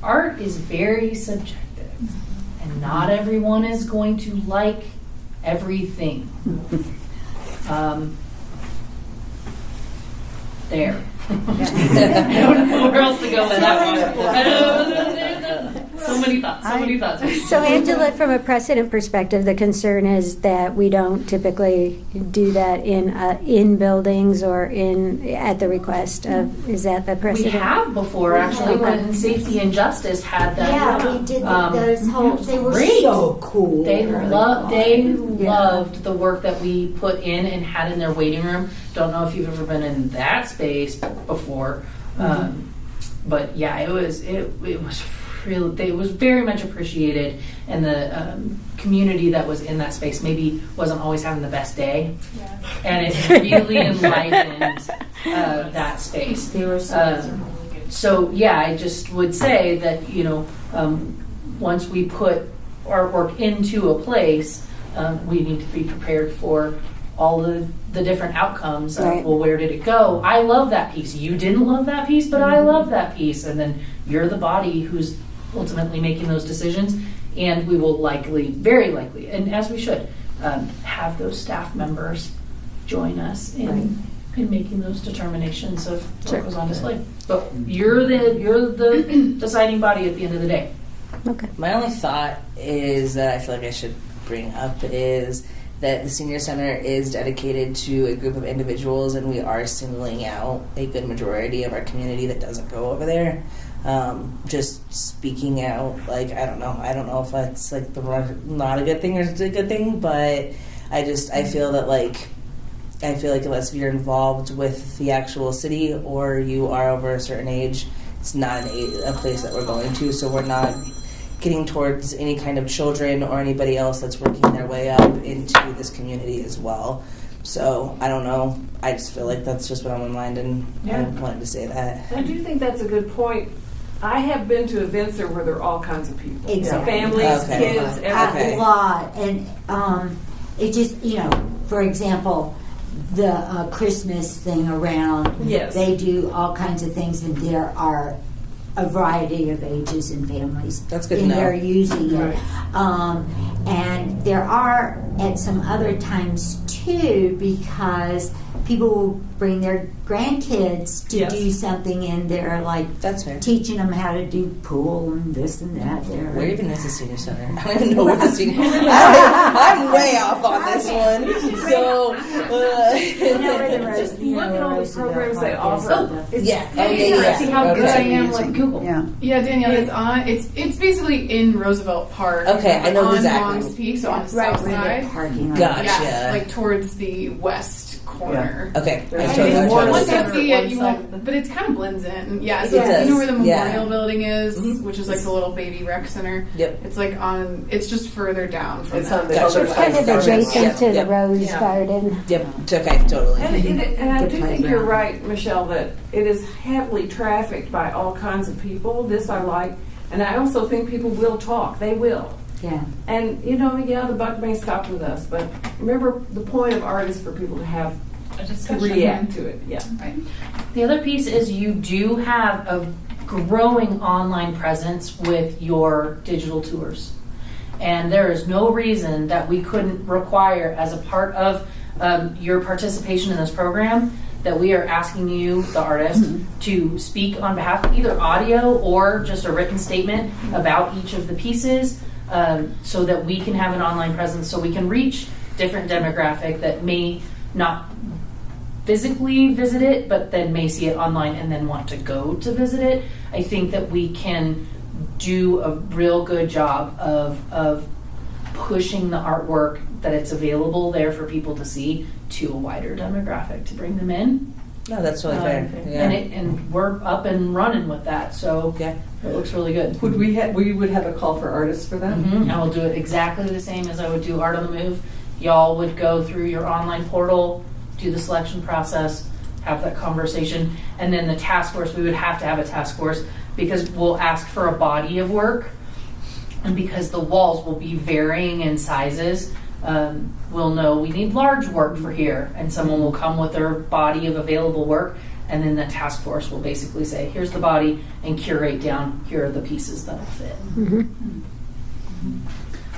art is very subjective, and not everyone is going to like everything. There. I don't know where else to go with that one. So many thoughts. So Angela, from a precedent perspective, the concern is that we don't typically do that in buildings or at the request of, is that the We precedent? have before, actually, when Safety and Justice had that. Yeah, we did those whole. They were great. so cool. They loved the work that we put in and had in their waiting room. Don't know if you've ever been in that space before, but yeah, it was really, it was very much appreciated, and the community that was in that space maybe wasn't always having the best day, and it really enlivened that space. They were so So yeah, I just would say that once we put artwork into a place, we need to be prepared for all the different outcomes of, Right. well, where did it go? I love that piece. You didn't love that piece, but I love that piece. And then you're the body who's ultimately making those decisions. And we will very likely, and as we should, have those staff members join us in making those determinations of what goes on display. But you're the deciding body at the end of the day. Okay. My only thought is that I feel like I should bring up is that the senior center is dedicated to a group of individuals, and we are singling out a good majority of our community that doesn't go over there. Just speaking out, I don't know if that's not a good thing or it's a good thing, but I feel that unless you're involved with the actual city or you are over a certain age, it's not a place that we're going to, so we're not getting towards any kind of children or anybody else that's working their way up into this community as well. So I don't know. I just feel like that's just what I'm in mind, and I wanted to say that. I do think that's a good point. I have been to events there where there are all kinds of people. Exactly. Families, Okay. kids, everything. A lot, and it just for example, the Christmas thing around. Yes. They do all kinds of things, and there are a variety of ages and families. That's good to and know. they're using it. Right. And there are at some other times too, because people will bring their grandkids to Yes. do something, and they're like That's fair. teaching them how to do pool and this and that. Where even is the senior center? I don't even know where the senior. I'm way off on this one. So Just look at all the programs they offer. See how good I am with Google. Yeah, Danielle, it's on. It's basically in Roosevelt Park. Okay, I know on exactly. Long's Peak, so on the right south where side. the parking lot. Gotcha. Yeah, like towards the west corner. Okay. There's I more totally Once center you see on it, you one won't. But it kind of blends in. Yeah, It so does. you know where the Yeah. Memorial Building is, Mhm. which is like the little baby rec center. Yep. It's like on. It's just further down from It's that. on the Gotcha. other Kind of side. adjacent to the Yep. Rose Yeah. Garden. Yep. Okay. Totally. And I Good do think you're playground. right, Michelle, that it is heavily trafficked by all kinds of people. This I like. And I also think people will talk. They will. Yeah. And, the buck may stop with us, but remember, the point of art is for people to have to react to it. Yeah. The other piece is you do have a growing online presence with your digital tours. And there is no reason that we couldn't require, as a part of your participation in this program, that we are asking you, the artist, to speak on behalf of either audio or just a written statement about each of the pieces, so that we can have an online presence, so we can reach different demographic that may not physically visit it, but then may see it online and then want to go to visit it. I think that we can do a real good job of pushing the artwork, that it's available there for people to see, to a wider demographic, to bring them in. No, that's totally fair. Yeah. And we're up and running with that, so Yeah. it looks really good. Would we would have a call for artists for that? I will do it exactly the same as I would do Art on the Move. Y'all would go through your online portal, do the selection process, have that conversation, and then the task force, we would have to have a task force because we'll ask for a body of work, and because the walls will be varying in sizes, we'll know we need large work for here, and someone will come with their body of available work, and then the task force will basically say, here's the body, and curate down, here are the pieces that'll fit.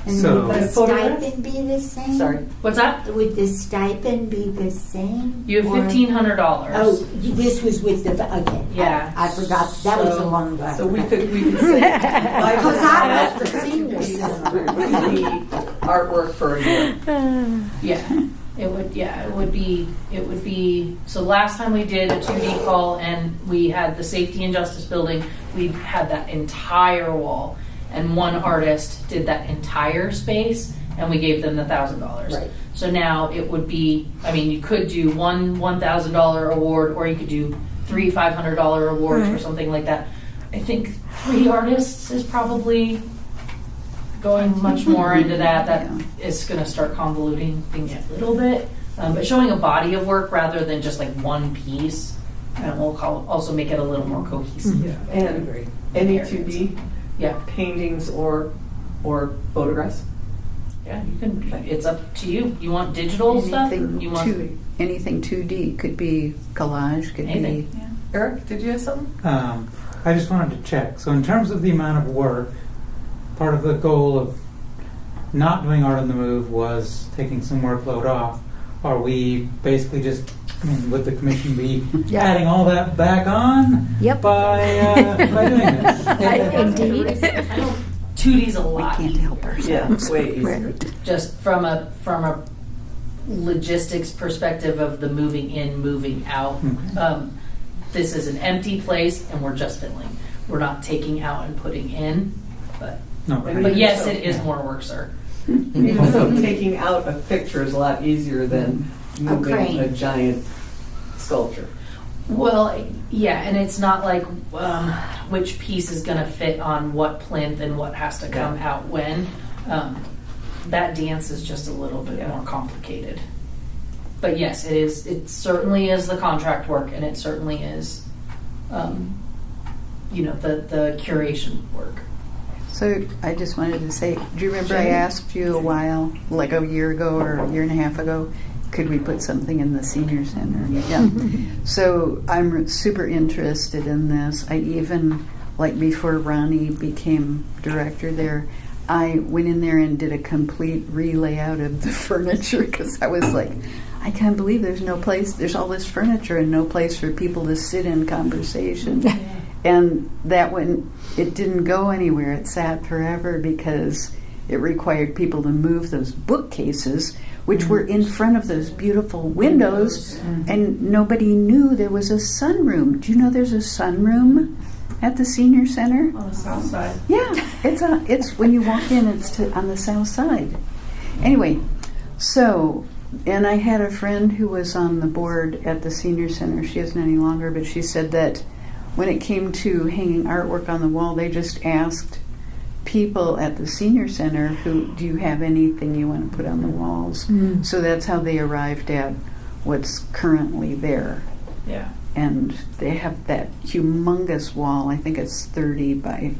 And So- would the Photograph? stipend be the same? Sorry. What's that? Would the stipend be the same? You have Or- $1,500. Oh, this was with the, okay. Yeah. I forgot, that was a So- long time. So we could say Because I was the senior center. the artwork for a year. It would be, so last time we did a 2D call and we had the Safety and Justice Building, we had that entire wall, and one artist did that entire space, and we gave them the $1,000. Right. So now it would be, I mean, you could do one $1,000 award, or you could do 3 $500 awards or something like that. I think 3 artists is probably going much more into that. That is going to start convoluting things a little bit. But showing a body of work rather than just like one piece, and we'll also make it a little more cohesive. Yeah. And any 2D Yeah, paintings or photographs. yeah, you can. It's up to you. You want digital stuff? You want Anything 2D, could be collage, could anything? be. Eric, did you have something? I just wanted to check. So in terms of the amount of work, part of the goal of not doing Art on the Move was taking some workload off. Are we basically just, would the commission be adding all that back on Yep. by doing this? Indeed. 2D's a lot. Can't help ourselves. Yeah, way easier. Right. Just from a logistics perspective of the moving in, moving out. This is an empty place, and we're just filling. We're not taking out and putting in, but No, but yes, it is more work, sir. Even so, taking out a picture is a lot easier than moving crane. a giant sculpture. Well, yeah, and it's not like which piece is going to fit on what plinth and what has to come out when. That dance is just a little bit more complicated. But yes, it is. It certainly is the contract work, and it certainly is, the curation work. So I just wanted to say, do you remember I asked you a while, like a year ago or a year and a half ago, could we put something in the senior center? Yeah. So I'm super interested in this. I even, like before Ronnie became director there, I went in there and did a complete re-layout of the furniture because I was like, I can't believe there's no place, there's all this furniture and no place for people to sit in conversation. And that one, it didn't go anywhere. It sat forever because it required people to move those bookcases, which were in front of those beautiful windows, and nobody knew there was a sunroom. Do you know there's a sunroom at the senior center? On the south side. Yeah, it's when you walk in, it's on the south side. Anyway, so, and I had a friend who was on the board at the senior center. She isn't any longer, but she said that when it came to hanging artwork on the wall, they just asked people at the senior center, do you have anything you want to put on the walls? So that's how they arrived at what's currently there. Yeah. And they have that humongous wall, I think it's 30 by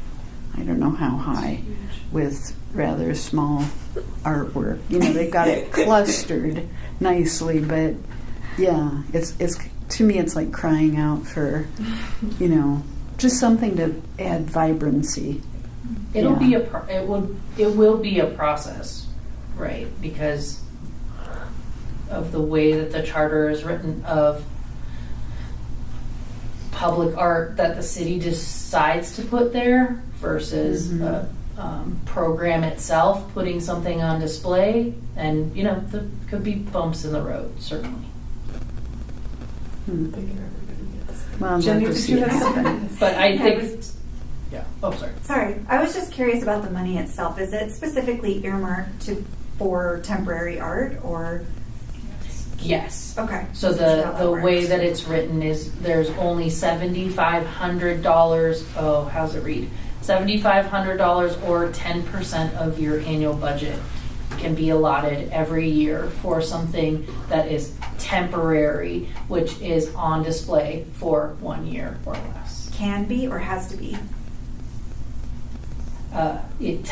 I don't know how high, with rather small artwork. They've got it clustered nicely, but yeah, it's to me it's like crying out for, just something to add vibrancy It'll be it will be a process, right? Because of the way that the charter is written of public art that the city decides to put there versus a program itself putting something on display, and there could be bumps in the road, certainly. Well, I'm Jenny, glad to did see you it have happen. something? But I Yeah, think, yeah. Oh, sorry. Sorry, I was just curious about the money itself. Is it specifically earmarked for temporary art, or? Yes. Okay. So the way that it's written is there's only $7,500. Oh, how's it read? $7,500 or 10% of your annual budget can be allotted every year for something that is temporary, which is on display for 1 year or less. Can be or has to be? It's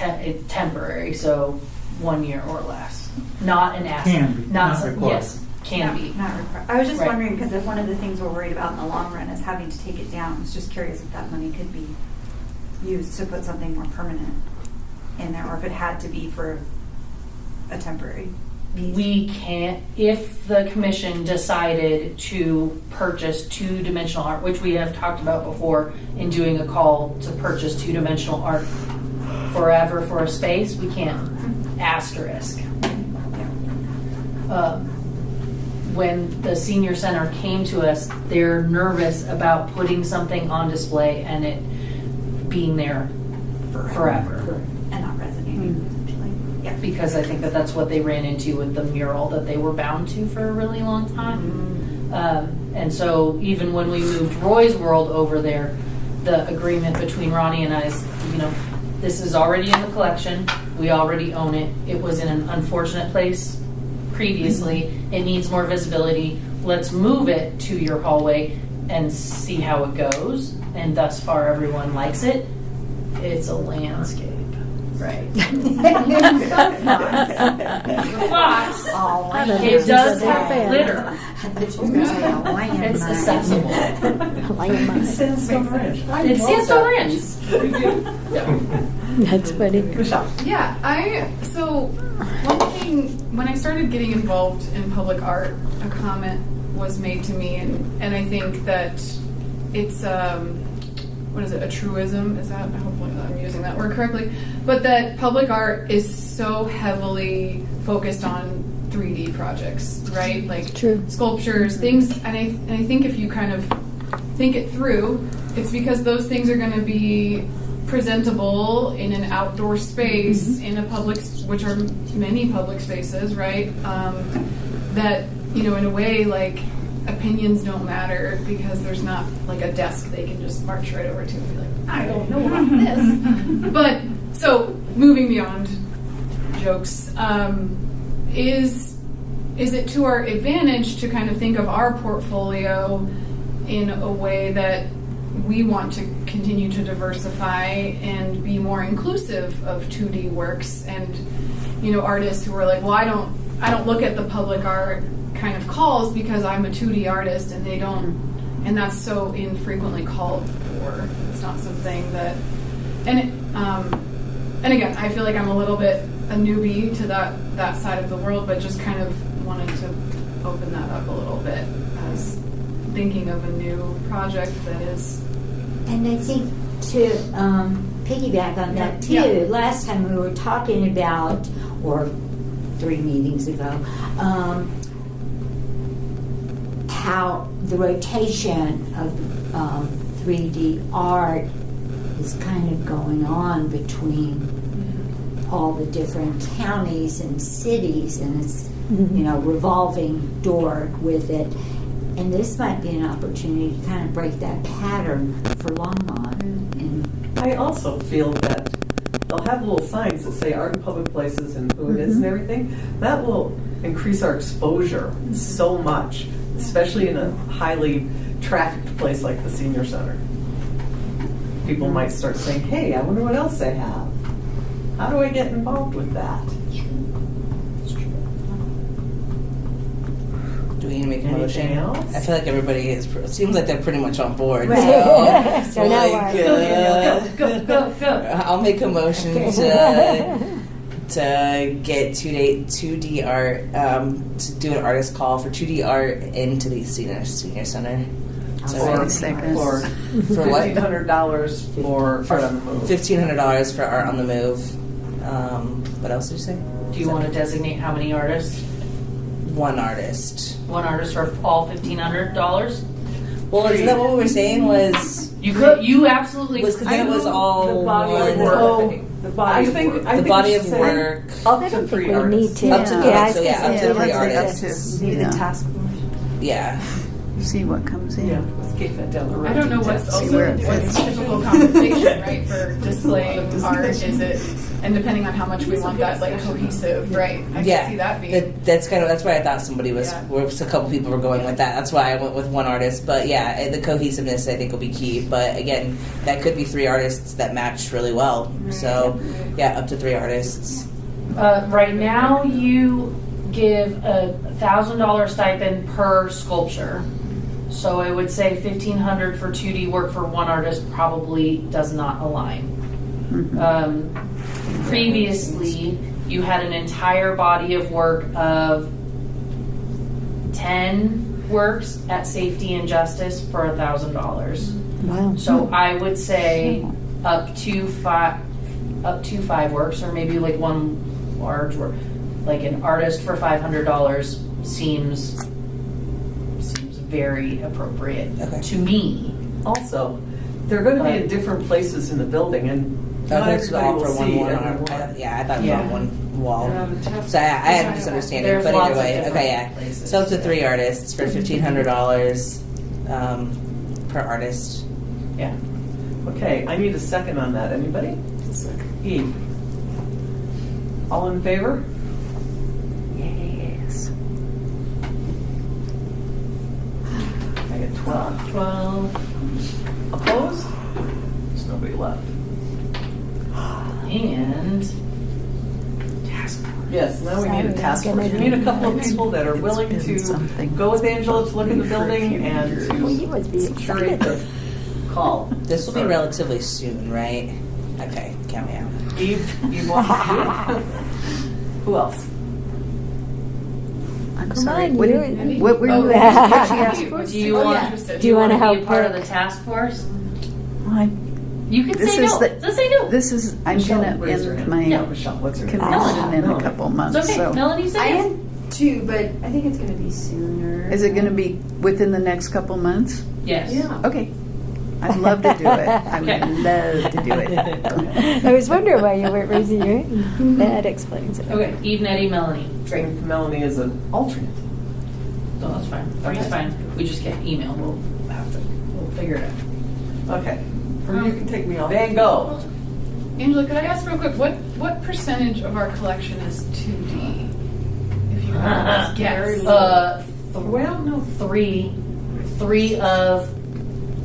temporary, so 1 year or less. Not an asset. Can be, not required. Yes, can be. Not required. I was just Right. wondering, because if one of the things we're worried about in the long run is having to take it down, I was just curious if that money could be used to put something more permanent in there, or if it had to be for a temporary piece. We can't, if the commission decided to purchase two-dimensional art, which we have talked about before in doing a call to purchase two-dimensional art forever for a space, we can't. Asterisk. When the senior center came to us, they're nervous about putting something on display and it being there forever. And not resonating, essentially. Yeah. Because I think that that's what they ran into with the mural that they were bound to for a really long time. And so even when we moved Roy's World over there, the agreement between Ronnie and I is, this is already in the collection. We already own it. It was in an unfortunate place previously. It needs more visibility. Let's move it to your hallway and see how it goes. And thus far, everyone likes it. It's a landscape. Right. Flocks. It does have litter. It's accessible. It's Sandstone Ranch. It's Sandstone Ranch. That's funny. Michelle. Yeah, so one thing, when I started getting involved in public art, a comment was made to me, and I think that it's, what is it, a truism? Is that, hopefully I'm using that word correctly, but that public art is so heavily focused on 3D projects, right? Like True. sculptures, things, and I think if you kind of think it through, it's because those things are going to be presentable in an outdoor space, in a public, which are many public spaces, right? That, in a way, like, opinions don't matter because there's not like a desk they can just march right over to and be like, I don't know about this. But so moving beyond jokes, is it to our advantage to kind of think of our portfolio in a way that we want to continue to diversify and be more inclusive of 2D works and artists who are like, well, I don't look at the public art kind of calls because I'm a 2D artist and they don't, and that's so infrequently called for. It's not something that, and again, I feel like I'm a little bit a newbie to that side of the world, but just kind of wanted to open that up a little bit as thinking of a new project that is. And I think to piggyback on that too, last time we were talking about, or 3 meetings ago, how the rotation of 3D art is kind of going on between all the different counties and cities, and it's revolving door with it. And this might be an opportunity to kind of break that pattern for Longmont. And I also feel that they'll have little signs that say art in public places and who it is and everything. That will increase our exposure so much, especially in a highly trafficked place like the senior center. People might start saying, hey, I wonder what else they have. How do I get involved with that? Do we need to make a motion motion? Anything else? I feel like everybody is. It seems like they're pretty much on board. Right. So, So now like, what? Go. I'll make a motion to get 2D art to do an artist call for 2D art into the senior center. I'll say second. For For what? $1,500 for Art on the Move. $1,500 for Art on the Move. What else did you say? Do you want to designate how many artists? One artist. One artist for all $1,500? Well, isn't that what we were saying was You absolutely because then it was all The body of one- work. The body of work. the body of work Up I to don't 3 think we artists. need to. up to Yeah, I so was yeah, gonna up say, to 3 let's say up artists. to, Need a yeah. task force. Yeah. See what comes in. Yeah, let's kick that down the road. I don't know what's See where also it what's fits. typical compensation, right, for displaying art. Is it, and depending on how much we want that like cohesive, right? I Yeah, can see that being. that's why I thought somebody was. Yeah. A couple people were going with that. That's why I went with one artist. But yeah, the cohesiveness I think will be key. But again, that could be 3 artists that match really well. So yeah, up to 3 artists. Right now, you give a $1,000 stipend per sculpture. So I would say $1,500 for 2D work for one artist probably does not align. Previously, you had an entire body of work of 10 works at Safety and Justice for $1,000. Wow. So I would say up to 5 works, or maybe like one large work, like an artist for $500 seems very appropriate to me. Also, they're going to be in different places in the building, and not That's everybody all will for see one everyone. Yeah, I thought it was Yeah. on one wall. Yeah, the task- So I had a misunderstanding, There's but lots either of way, different okay, yeah. places. So up to 3 artists for $1,500 per artist. Yeah. Okay, I need a second on that. Anybody? Eve. All in favor? Yes. I get 12. 12. Opposed? There's nobody left. And task force. Yes, now we need a Sorry, task I'm force. We gonna need a do couple of that. people that are It's willing been to something go with Angela to look at the for a building few and years. Well, you to must be curate excited. the call. This will be relatively soon, right? Okay, count me out. Eve wants to do it? Who else? I'm Come sorry. on, What, you- what were you? Oh, what yeah. she asked for? Do you Oh, want? yeah. Do Do you wanna want to help be a part her? of the task force? I- You can This say is no. the- Just say no. This is, I'm Michelle, gonna raise your end hand. my No. Michelle, what's her name? commission in a Melanie. couple months, It's okay. so. Melanie, say I yes. am too, but I think it's going to be sooner. Is it gonna be within the next couple months? Yes. Yeah. Okay. I'd love to do it. I Okay. would love to do it. I was wondering why you weren't raising your hand. That explains it. Okay. Eve, Nettie, Melanie. Great. And Melanie is an alternate. No, that's fine. Three's fine. We just can't email. We'll figure it out. Okay. Or you can take me off. Van Gogh. Angela, could I ask real quick, what percentage of our collection is 2D? If you can just guess. Well, no. Three of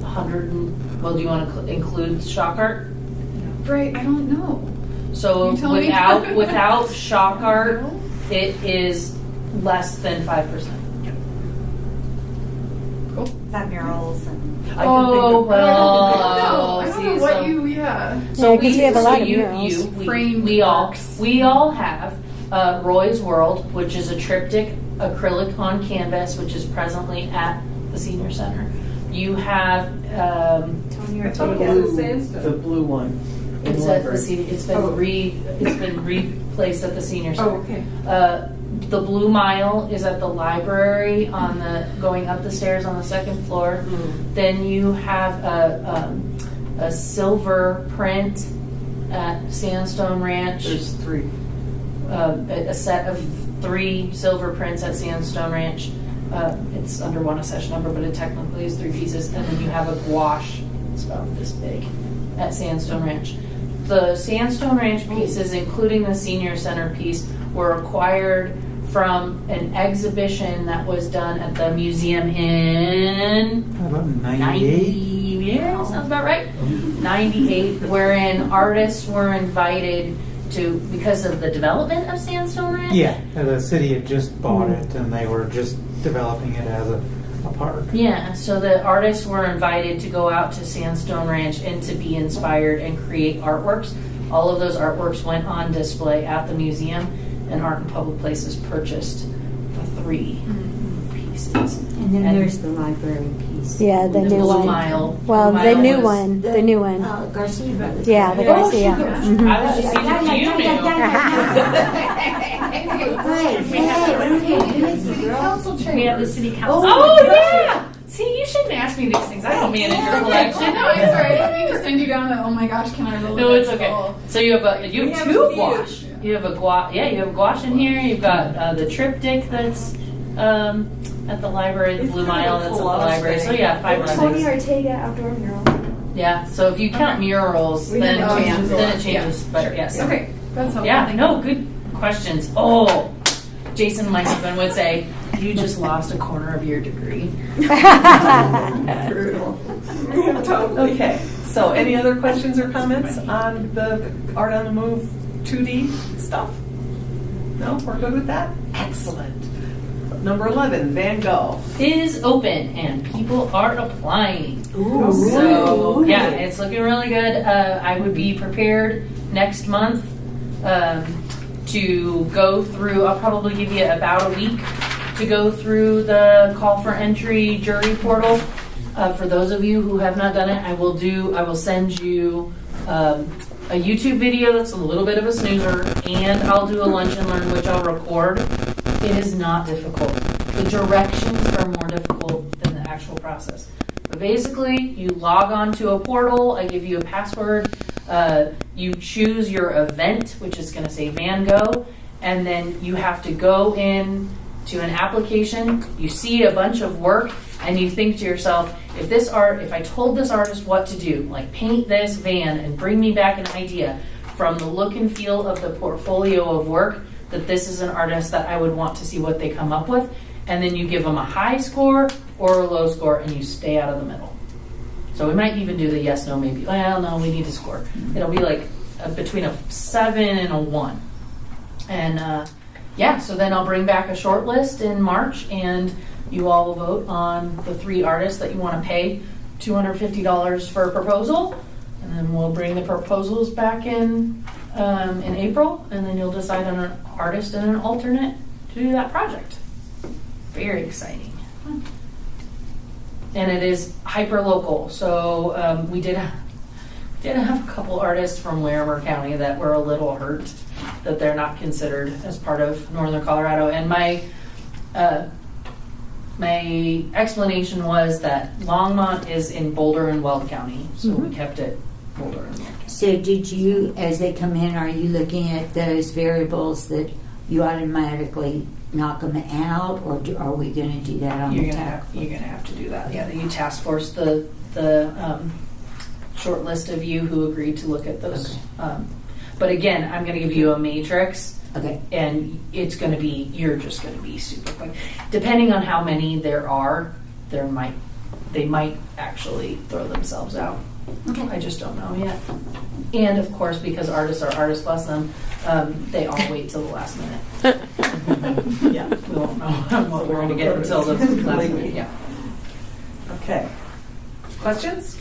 100. Well, do you want to include shock art? Right, I don't know. So You tell me. without shock art, it is less than 5%. Is that murals and I can think of- I Well, don't know what you, yeah. Yeah, 'cause we have a lot of you, murals. Framed we all works. have Roy's World, which is a triptych acrylic on canvas, which is presently at the senior center. You have Tony I thought it Ortega. was Sandstone. the blue one. in it's the at the library. senior. It's been replaced at the senior Oh, center. okay. The Blue Mile is at the library on the going up the stairs on the second floor. Then you have a silver print at Sandstone Ranch. There's 3. A set of 3 silver prints at Sandstone Ranch. It's under one accession number, but it technically is 3 pieces. And then you have a gouache. It's about this big at Sandstone Ranch. The Sandstone Ranch pieces, including the senior center piece, were acquired from an exhibition that was done at the museum in How about 98? Yeah, sounds about right. 98, wherein artists were invited to because of the development of Sandstone Ranch. Yeah, the city had just bought it, and they were just developing it as a park. Yeah, so the artists were invited to go out to Sandstone Ranch and to be inspired and create artworks. All of those artworks went on display at the museum, and Art and Public Places purchased the 3 pieces. And then there's the library piece. Yeah, the new Blue one. Mile. Well, Blue the Mile new was- one. The new one. Garcia Brothers. Yeah, the Garcia. I was just seeing if you knew. We have the city council. Oh, yeah! See, you shouldn't ask me these things. I don't manage your collection. No, I'm sorry. I don't mean to send you down the, oh my goch, can I roll No, that it's okay. skull? So you have We have 2 a few. gouache. You have a gouache. Yeah, you have gouache in here. You've got the triptych that's at the library, the It's Blue kind of Mile a that's at the collage library. So thing. yeah, 5 or 6. Ortega outdoor mural. Yeah. So if you count murals, We then have Oh, yeah. changes a then lot. it changes. But yes. Okay, that's helpful. Yeah. Thank No, you. good questions. Oh, Jason, my husband would say, "You just lost a corner of your degree." Brutal. Okay, so any other questions or comments on the Art on the Move 2D stuff? No, we're good with that? Excellent. Number 11, Van Gogh. Is open and people are applying. So yeah, it's looking really good. I would be prepared next month to go through. I'll probably give you about a week to go through the call for entry jury portal. For those of you who have not done it, I will send you a YouTube video that's a little bit of a snoozer, and I'll do a lunch and learn, which I'll record. It is not difficult. The directions are more difficult than the actual process. But basically, you log on to a portal, I give you a password, you choose your event, which is going to say Van Gogh, and then you have to go in to an application, you see a bunch of work, and you think to yourself, if I told this artist what to do, like paint this van and bring me back an idea from the look and feel of the portfolio of work, that this is an artist that I would want to see what they come up with, and then you give them a high score or a low score, and you stay out of the middle. So we might even do the yes, no, maybe. Well, no, we need to score. It'll be like between a 7 and a 1. And yeah, so then I'll bring back a short list in March, and you all will vote on the 3 artists that you want to pay $250 for a proposal, and then we'll bring the proposals back in April, and then you'll decide on an artist and an alternate to do that project. Very exciting. And it is hyper local, so we did have a couple artists from Larimer County that were a little hurt that they're not considered as part of Northern Colorado, and my explanation was that Longmont is in Boulder and Weld County, so we kept it Boulder and Weld County. So did you, as they come in, are you looking at those variables that you automatically knock them out, or are we going to do that on the task? You're gonna have to do that. Yeah, you task force the short list of you who agreed to look at those. Okay. But again, I'm going to give you a matrix. Okay. And you're just going to be super quick. Depending on how many there are, they might actually throw themselves out. Okay. I just don't know yet. And of course, because artists are artists, bless them, they all wait till the last minute. Yeah, we won't know what we're going to get until the last minute. Yeah. Okay. Questions?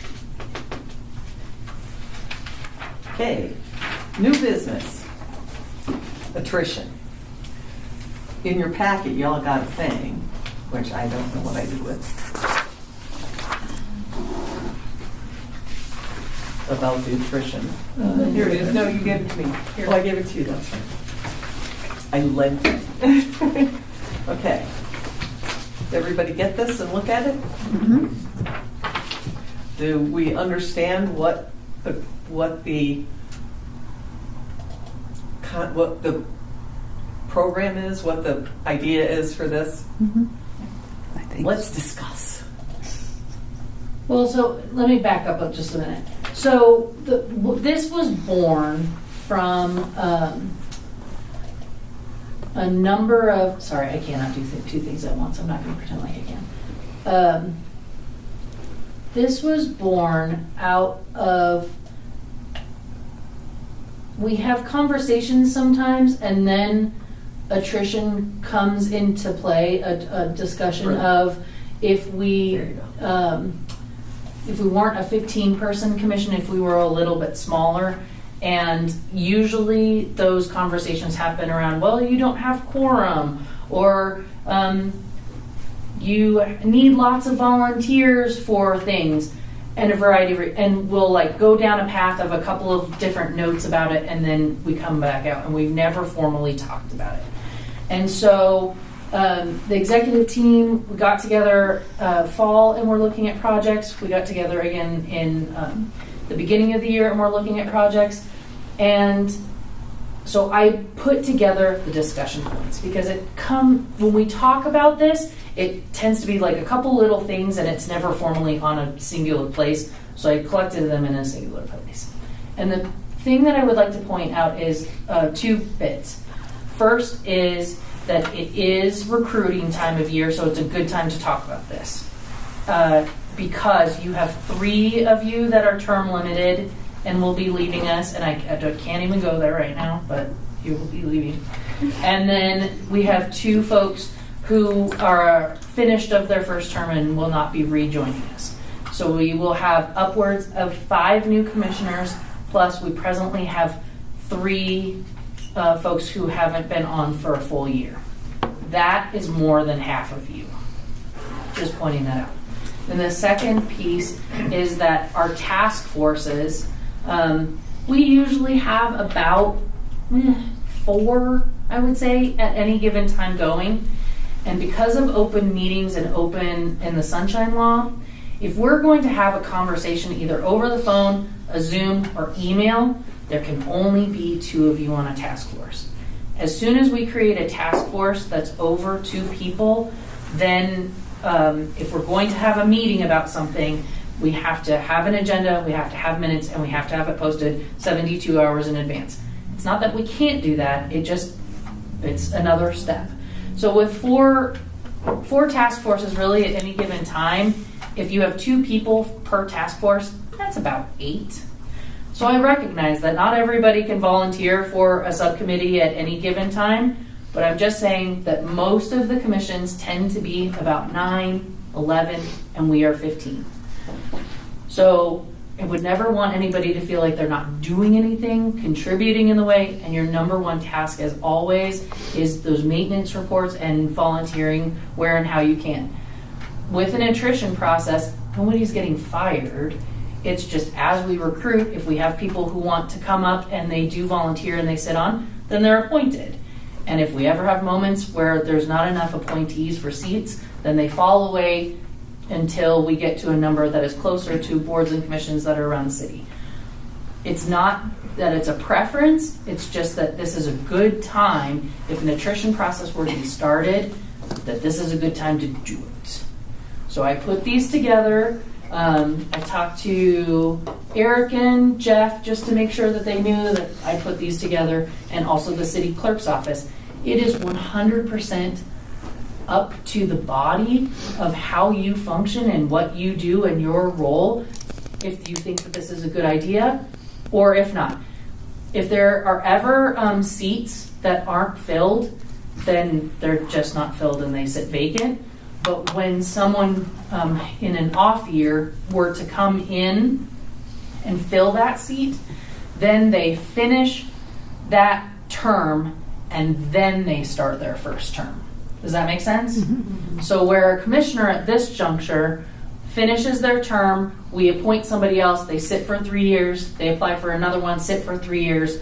Okay. New business. Attrition. In your packet, y'all got a thing, which I don't know what I did with, about the attrition. Here it is. No, you gave it to me. Here. Oh, I gave it to you. That's right. I lent it. Okay. Did everybody get this and look at it? Mm-hmm. Do we understand what the program is, what the idea is for this? Mm-hmm. I think Let's discuss. Well, so let me back up just a minute. So this was born from a number of. Sorry, I cannot do 2 things at once. I'm not going to pretend like I can. This was born out of we have conversations sometimes, and then attrition comes into play, a discussion Right. of if we There you if we weren't a 15-person commission, if we were a little bit smaller. And usually those conversations happen around, well, you don't have quorum, or you need lots of volunteers for things, and a variety of, and we'll like go down a path of a couple of different notes about it, and then we come back out, and we've never formally talked about it. And so the executive team, we got together fall, and we're looking at projects. We got together again in the beginning of the year, and we're looking at projects. And so I put together the discussion points, because when we talk about this, it tends to be like a couple little things, and it's never formally on a singular place. So I collected them in a singular place. And the thing that I would like to point out is 2 bits. First is that it is recruiting time of year, so it's a good time to talk about this. Because you have 3 of you that are term limited and will be leaving us, and I can't even go there right now, but you will be leaving. And then we have 2 folks who are finished of their first term and will not be rejoining us. So we will have upwards of 5 new commissioners, plus we presently have 3 folks who haven't been on for a full year. That is more than half of you. Just pointing that out. And the second piece is that our task forces, we usually have about 4, I would say, at any given time going. And because of open meetings and open in the Sunshine Law, if we're going to have a conversation either over the phone, a Zoom, or email, there can only be 2 of you on a task force. As soon as we create a task force that's over 2 people, then if we're going to have a meeting about something, we have to have an agenda, we have to have minutes, and we have to have it posted 72 hours in advance. It's not that we can't do that, it's another step. So with 4 task forces really at any given time, if you have 2 people per task force, that's about 8. So I recognize that not everybody can volunteer for a subcommittee at any given time, but I'm just saying that most of the commissions tend to be about 9, 11, and we are 15. So I would never want anybody to feel like they're not doing anything, contributing in the way, and your number 1 task, as always, is those maintenance reports and volunteering where and how you can. With an attrition process, nobody's getting fired. It's just as we recruit, if we have people who want to come up and they do volunteer and they sit on, then they're appointed. And if we ever have moments where there's not enough appointees for seats, then they fall away until we get to a number that is closer to boards and commissions that are around the city. It's not that it's a preference, it's just that this is a good time, if an attrition process were to be started, that this is a good time to do it. So I put these together. I talked to Eric and Jeff just to make sure that they knew that I put these together, and also the city clerk's office. It is 100% up to the body of how you function and what you do and your role, if you think that this is a good idea or if not. If there are ever seats that aren't filled, then they're just not filled and they sit vacant. But when someone in an off year were to come in and fill that seat, then they finish that term and then they start their first term. Does that make sense? Mm-hmm. So where a commissioner at this juncture finishes their term, we appoint somebody else, they sit for 3 years, they apply for another one, sit for 3 years.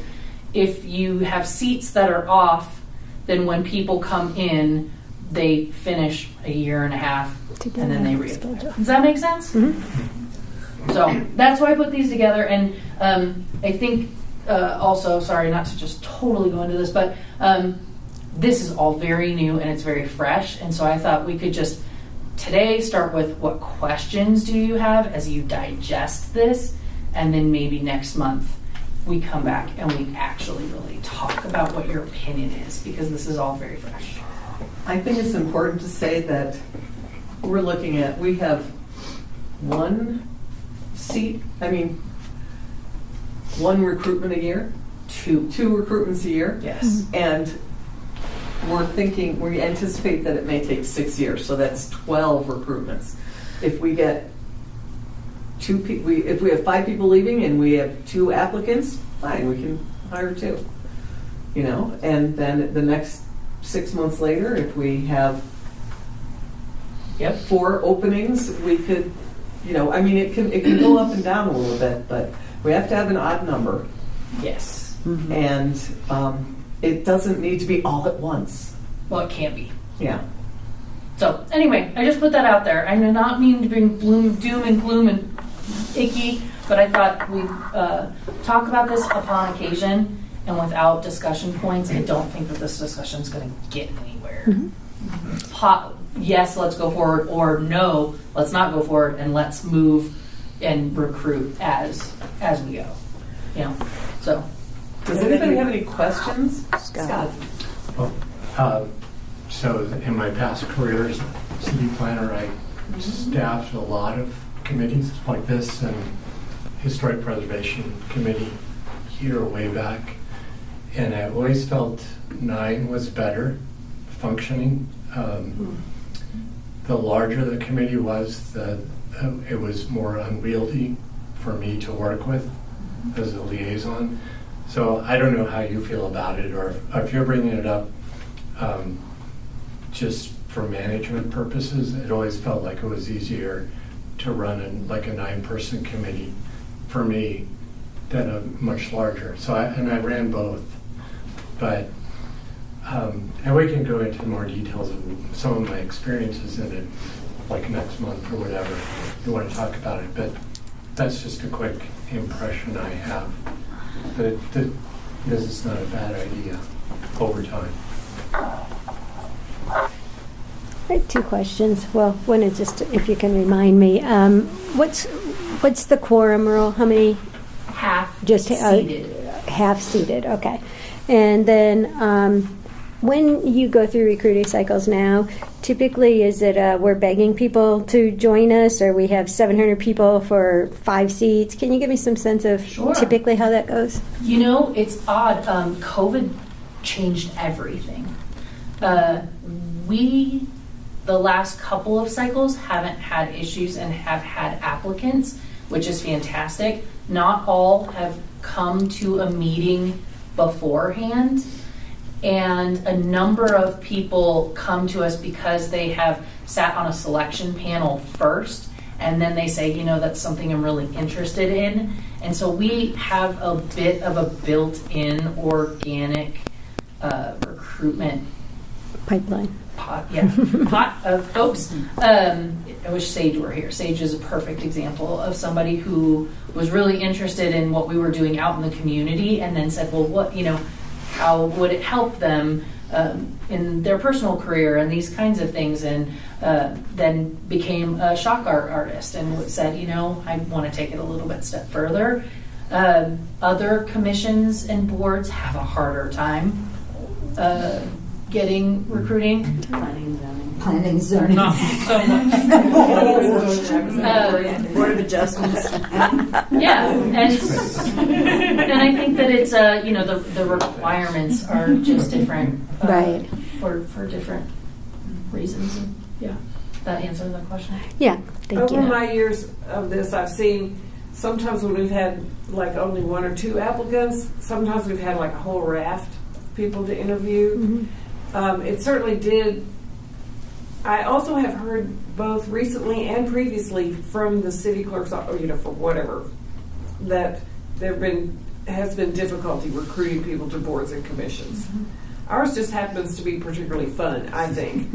If you have seats that are off, then when people come in, they finish a year and a half and then they reapply. Does that make sense? Mm-hmm. So that's why I put these together. And I think also, sorry not to just totally go into this, but this is all very new and it's very fresh. And so I thought we could just today start with what questions do you have as you digest this, and then maybe next month we come back and we actually really talk about what your opinion is, because this is all very fresh. I think it's important to say that we have 1 seat, 1 recruitment a year. 2. 2 recruitments a year. Yes. And we anticipate that it may take 6 years, so that's 12 recruitments. If we get if we have 5 people leaving and we have 2 applicants, fine, we can hire 2. You know, and then the next 6 months later, if we have 4 openings, we could, you know, I mean, it can go up and down a little bit, but we have to have an odd number. Yes. Mm-hmm. And it doesn't need to be all at once. Well, it can't be. Yeah. So anyway, I just put that out there. I do not mean to bring doom and gloom and icky, but I thought we'd talk about this upon occasion, and without discussion points, I don't think that this discussion is going to get anywhere. Yes, let's go forward, or no, let's not go forward, and let's move and recruit as we go. You know, so. Does anybody have any questions? Scott. So in my past career as city planner, I staffed a lot of committees like this, and Historic Preservation Committee here way back. And I always felt 9 was better functioning. The larger the committee was, it was more unwieldy for me to work with as a liaison. So I don't know how you feel about it, or if you're bringing it up just for management purposes. It always felt like it was easier to run like a 9-person committee for me than a much larger. So I ran both, but and we can go into more details of some of my experiences in it, like next month or whatever you want to talk about it. But that's just a quick impression I have. That this is not a bad idea over time. I have 2 questions. Well, one is just if you can remind me, what's the quorum rule? How many? Half Just seated. Half seated. Okay. And then when you go through recruiting cycles now, typically is it we're begging people to join us, or we have 700 people for 5 seats? Can you give me some sense of typically how that goes? You know, it's odd. COVID changed everything. The last couple of cycles haven't had issues and have had applicants, which is fantastic. Not all have come to a meeting beforehand, and a number of people come to us because they have sat on a selection panel first, and then they say, you know, that's something I'm really interested in. And so we have a bit of a built-in organic recruitment pipeline. Pot of folks. I wish Sage were here. Sage is a perfect example of somebody who was really interested in what we were doing out in the community, and then said, well, what, you know, how would it help them in their personal career and these kinds of things, and then became a shock art artist and said, you know, I want to take it a little bit step further. Other commissions and boards have a harder time getting recruiting. Planning and zoning. Not so much. Board of Adjustments. Yeah, and I think that it's you know, the requirements are just different, Right. for different reasons. And yeah, that answered the question. Yeah, thank you. Over my years of this, I've seen sometimes when we've had like only 1 or 2 applicants, sometimes we've had like a whole raft of people to interview. It certainly did. I also have heard both recently and previously from the city clerks, you know, for whatever, that has been difficulty recruiting people to boards and commissions. Ours just happens to be particularly fun, I think.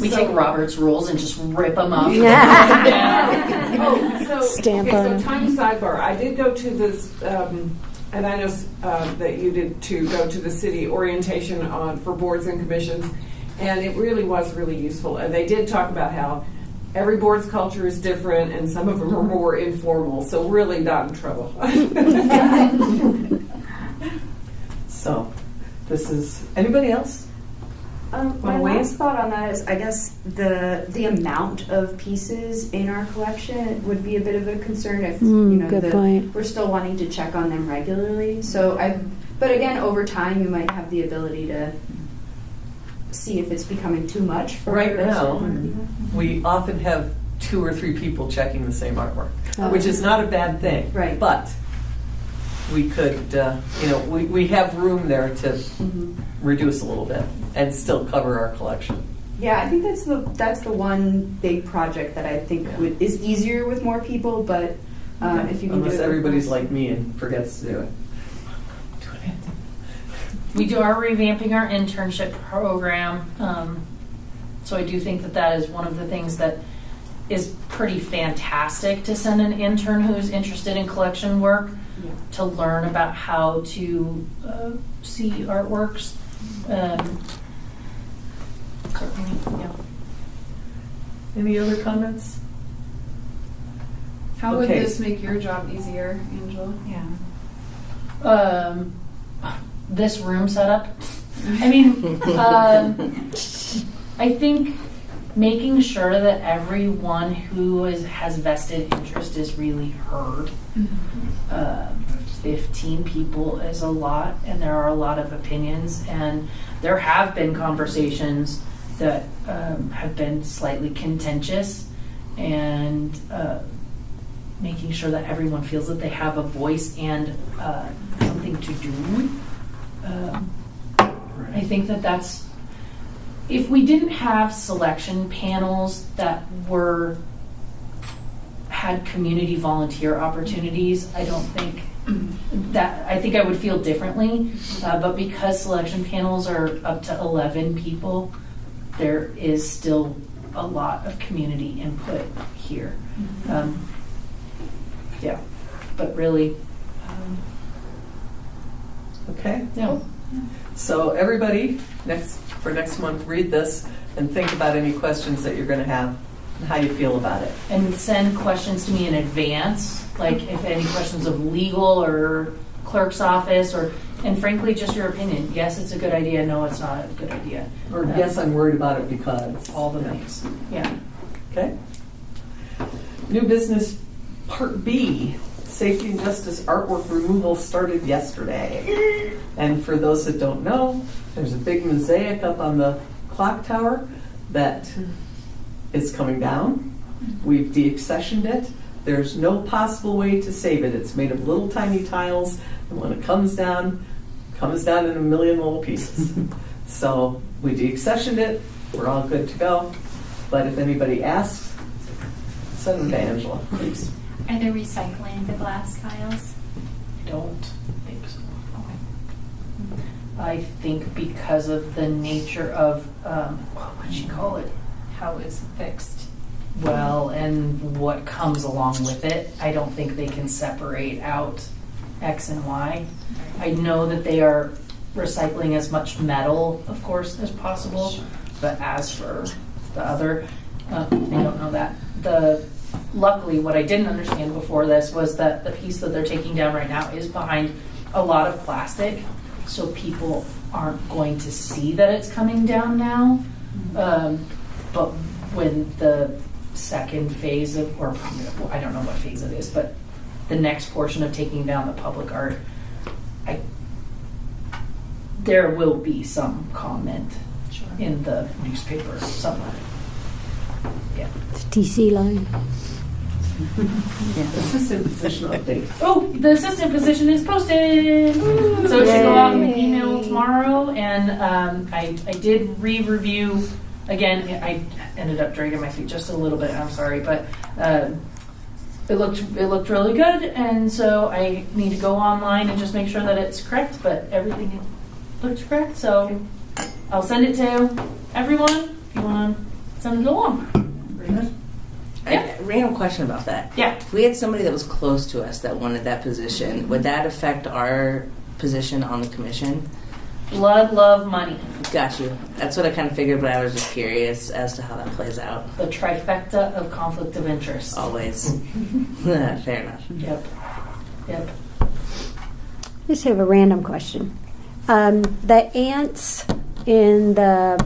We take Robert's rules and just rip them up. Stamp on. So tiny sidebar. I did go to this, and I know that you did too, go to the city orientation for boards and commissions, and it really was really useful. And they did talk about how every board's culture is different, and some of them are more informal, so really not in trouble. So, this is, anybody else? My last thought on that is, I guess the amount of pieces in our collection would be a bit of a concern if good point. we're still wanting to check on them regularly. But again, over time, you might have the ability to see if it's becoming too much for Right a now, certain- we often have 2 or 3 people checking the same artwork, Oh. which is not a bad thing. Right. But we could, we have room there to reduce a little bit and still cover our collection. Yeah, I think that's the one big project that I think is easier with more people, but if you can Unless do it, everybody's like me and forgets to do it. We are revamping our internship program. So I do think that is one of the things that is pretty fantastic to send an intern who's interested in collection work to learn about how to see artworks. Certainly, yeah. Any other comments? How would Okay. this make your job easier, Angela? Yeah. This room setup. I mean, I think making sure that everyone who has vested interest is really heard. 15 people is a lot, and there are a lot of opinions, and there have been conversations that have been slightly contentious, and making sure that everyone feels that they have a voice and something to do. I think that's, if we didn't have selection panels that had community volunteer opportunities, I don't think I think I would feel differently. But because selection panels are up to 11 people, there is still a lot of community input here. Yeah, but really, Okay. yeah. So everybody, for next month, read this and think about any questions that you're going to have and how you feel about it. And send questions to me in advance, like if any questions of legal or clerk's office, and frankly, just your opinion. Yes, it's a good idea. No, it's not a good idea. Or yes, I'm worried about it because. All the things. Yeah. Okay. New business part B. Safety and Justice artwork removal started yesterday. And for those that don't know, there's a big mosaic up on the clock tower that is coming down. We've deaccessioned it. There's no possible way to save it. It's made of little tiny tiles, and when it comes down in a million little pieces. So we deaccessioned it. We're all good to go. But if anybody asks, send them to Angela, please. Are they recycling the glass tiles? I don't think so. I think because of the nature of, what would you call it? How it's fixed? Well, and what comes along with it. I don't think they can separate out X and Y. I know that they are recycling as much metal, of course, as possible. But as for the other, I don't know that. Luckily, what I didn't understand before this was that the piece that they're taking down right now is behind a lot of plastic, so people aren't going to see that it's coming down now. But when the second phase of, or I don't know what phase it is, but the next portion of taking down the public art, there will be some comment in the newspaper somewhere. Yeah. It's DC line. Assistant position update. Oh, the assistant position is posted. So it should go out in the email tomorrow. And I did re-review again. I ended up dragging my feet just a little bit. I'm sorry, but it looked really good. And so I need to go online and just make sure that it's correct. But everything looks correct. So I'll send it to everyone if you want to send it along. Random question about that. Yeah. If we had somebody that was close to us that wanted that position, would that affect our position on the commission? Blood, love, money. Got you. That's what I kind of figured, but I was just curious as to how that plays out. The trifecta of conflict of interest. Always. Fair enough. Yep. Just have a random question. The ants in the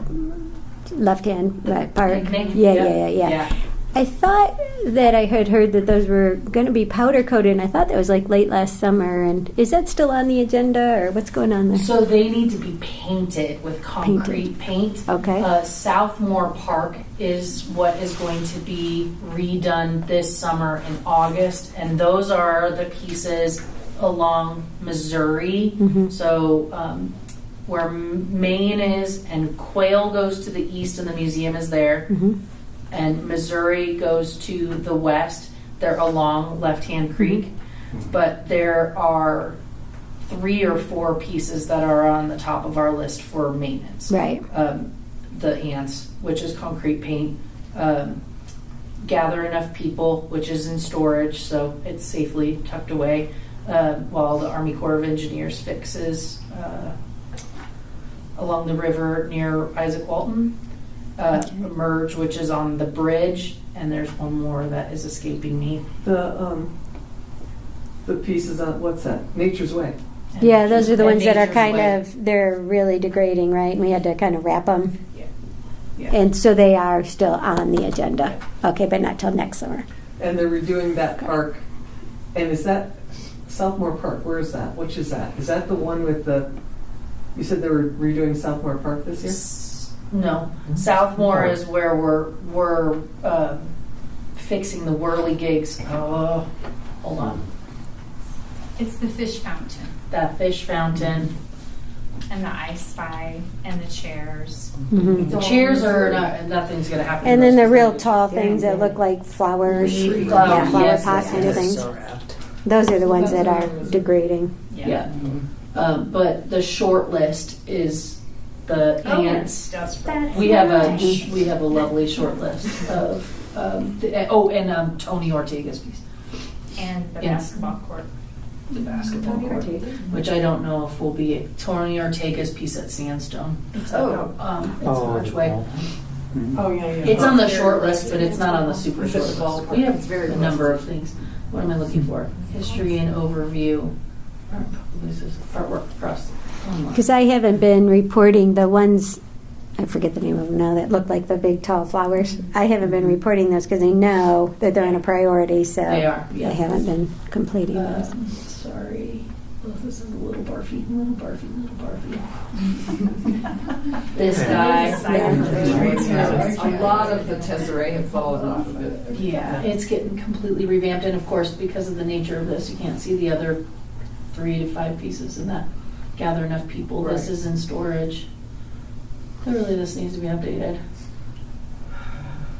left-hand part. Picnic? Yeah. I thought that I had heard that those were going to be powder coated, and I thought that was like late last summer. And is that still on the agenda, or what's going on there? So they need to be painted with concrete paint. Okay. Southmore Park is what is going to be redone this summer in August, and those are the pieces along Missouri. So where Maine is, and Quail goes to the east, and the museum is there. And Missouri goes to the west. They're along Left-Hand Creek. But there are 3 or 4 pieces that are on the top of our list for maintenance. Right. The ants, which is concrete paint. Gather enough people, which is in storage, so it's safely tucked away, while the Army Corps of Engineers fixes along the river near Isaac Walton. Merge, which is on the bridge, and there's one more that is escaping me. The pieces on, what's that? Nature's Way. Yeah, those are the ones that are Nature's kind Way. of, they're really degrading, right? And we had to kind of wrap them. Yeah. And so they are still on the agenda. Okay, but not till next summer. And they're redoing that park. And is that Southmore Park? Where is that? Which is that? Is that the one with the, you said they were redoing Southmore Park this year? No, Southmore is where we're fixing the whirligigs. Oh, hold on. It's the fish fountain That fish fountain. and the I Spy and the chairs. The chairs are not, nothing's gonna happen. And then the Most real of tall things that look like flowers. Leaf Yeah, flowers, flower yes, pot yes, kind of yes. things. Those are the ones that are degrading. Yeah. But the short list is the ants. We have a lovely short list of Tony Ortega's piece. And the Yes. basketball court. The basketball court, which I don't know if will be Tony Ortega's piece at Sandstone. It's it's Archway. Oh, yeah. It's on the short list, but it's not on the super Is it short the ball list. park? We have It's very a number of things. What am I looking for? History and overview. Artwork across. Because I haven't been reporting the ones, I forget the name of them now, that look like the big tall flowers. I haven't been reporting those because I know that they're on a priority, so They are, yeah. I haven't been completing those. Sorry. Oh, this is a little barfy. This guy. A lot of the tesserae have fallen off of it. Yeah, it's getting completely revamped, and of course, because of the nature of this, you can't see the other 3 to 5 pieces in that. Gather enough people. This is in storage. Clearly, this needs to be updated.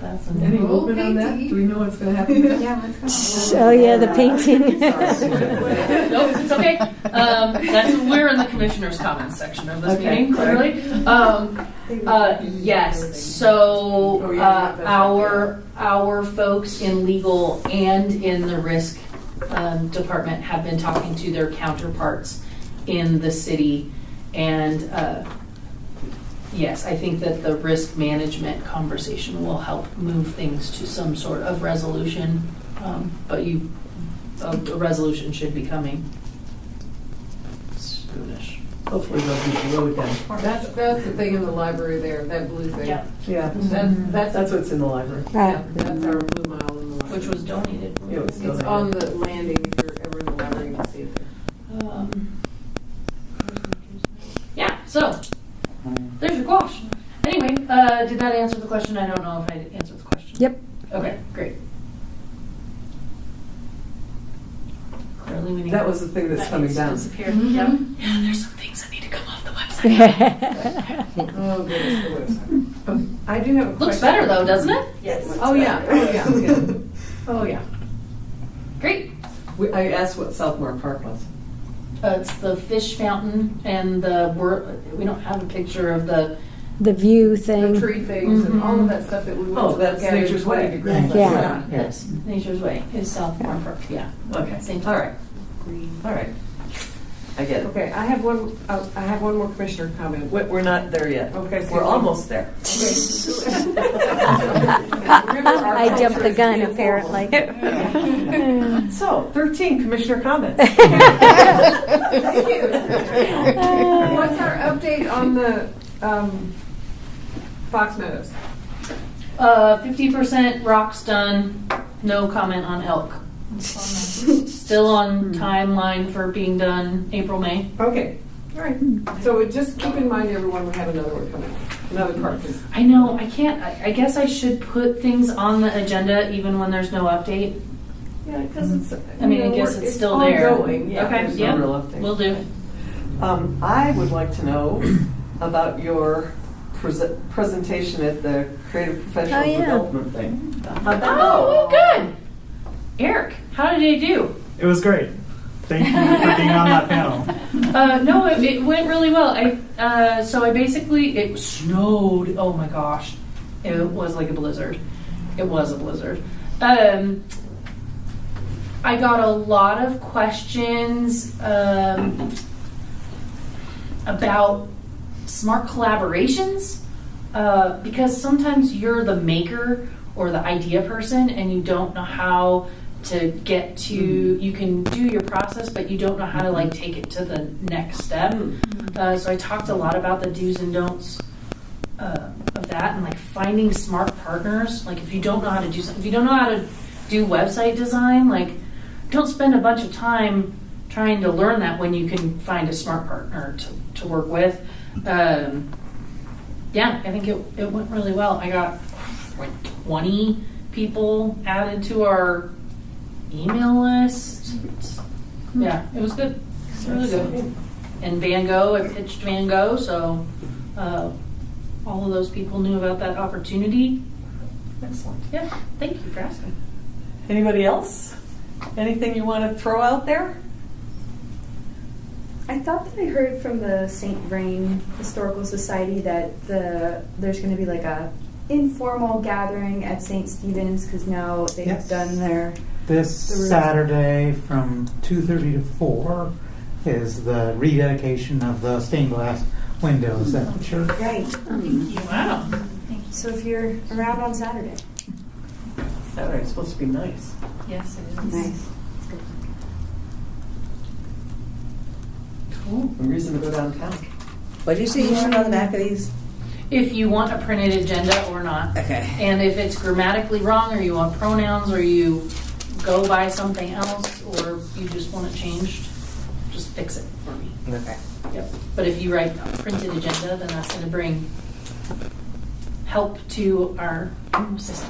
That's Any movement on that? Do we know what's going to happen? Oh, yeah, the painting. Nope, it's okay. We're in the commissioner's comments section of this Okay, meeting, clearly. Yes, so our folks in legal and in the risk department have been talking to their counterparts in the city, and yes, I think that the risk management conversation will help move things to some sort of resolution, but a resolution should be coming soonish. Hopefully they'll be blue again. That's the thing in the library there, that blue thing. Yep. Yeah, That's what's in the library. yeah, that's our blue mile in the library. Which was donated. Yeah, it was It's donated. on the landing if you're ever in the library, you can see it. Yeah, so there's your gouache. Anyway, did that answer the question? I don't know if I answered the question. Yep. Okay, great. Clearly, we need That was the thing that's coming down. Disappeared. Mm-hmm. Yep. Yeah, there's some things that need to come off the website. Oh, goodness, the website. I do have a question. Looks better though, doesn't it? Yes. Oh, yeah, Oh yeah. Great. I asked what Southmore Park was. It's the fish fountain and we don't have a picture of the view The thing. tree things and all of that stuff that we went Oh, to that's look at in Nature's 20 Way. degrees. Yeah. Yes, Nature's Way is South Farm Park. Yeah. Okay, Same all right, all right. I get it. Okay, I have one more commissioner comment. We're not there yet. Okay, so We're almost there. I jumped the gun, apparently. So, 13 commissioner comments. Thank you. What's our update on the Fox Meadows. 50% rocks done. No comment on elk. Still on timeline for being done April, May. Okay, all right. So just keep in mind, everyone, we have another one coming, another carcass. I know, I can't, I guess I should put things on the agenda even when there's no update. Yeah, because it's. I mean, I guess it's still there. Ongoing. Yeah, Okay, there's yeah, no real update. will do. I would like to know about your presentation at the Creative Professional Oh, yeah. Development thing. How'd that go? Oh, good. Eric, how did it do? It was great. Thank you for being on that panel. No, it went really well. So I basically, it snowed. Oh my gosh. It was like a blizzard. It was a blizzard. I got a lot of questions about smart collaborations because sometimes you're the maker or the idea person and you don't know how to get to, you can do your process, but you don't know how to like take it to the next step. So I talked a lot about the do's and don'ts of that and like finding smart partners. Like if you don't know how to do something, if you don't know how to do website design, like don't spend a bunch of time trying to learn that when you can find a smart partner to work with. Yeah, I think it went really well. I got like 20 people added to our email list. Yeah, it was good. It was really good. And Van Gogh, I pitched Van Gogh, so all of those people knew about that opportunity. Excellent. Yeah, thank you for asking. Anybody else? Anything you want to throw out there? I thought that I heard from the St. Vrain Historical Society that there's going to be like a informal gathering at St. Stephen's because now they've Yes. done their This Saturday from 2:30 to 4 is the rededication of the stained glass windows at the church. right. Wow. So if you're around on Saturday, Saturday's supposed to be nice. Yes, it is. nice. Cool. A reason to go downtown. What did you say you wanted on the back of these? If you want a printed agenda or not. Okay. And if it's grammatically wrong, or you want pronouns, or you go by something else, or you just want it changed, just fix it for me. Okay. Yep. But if you write a printed agenda, then that's going to bring help to our system.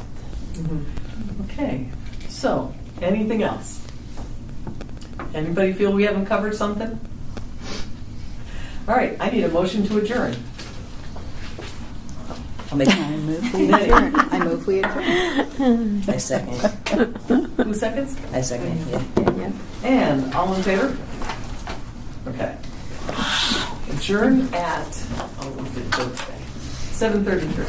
Okay, so anything else? Anybody feel we haven't covered something? All right, I need a motion to adjourn. I'll make I move we adjourn. I move we adjourn. I second. Who seconds? I second, yeah. And all in favor? Okay. Adjourn at 7:33.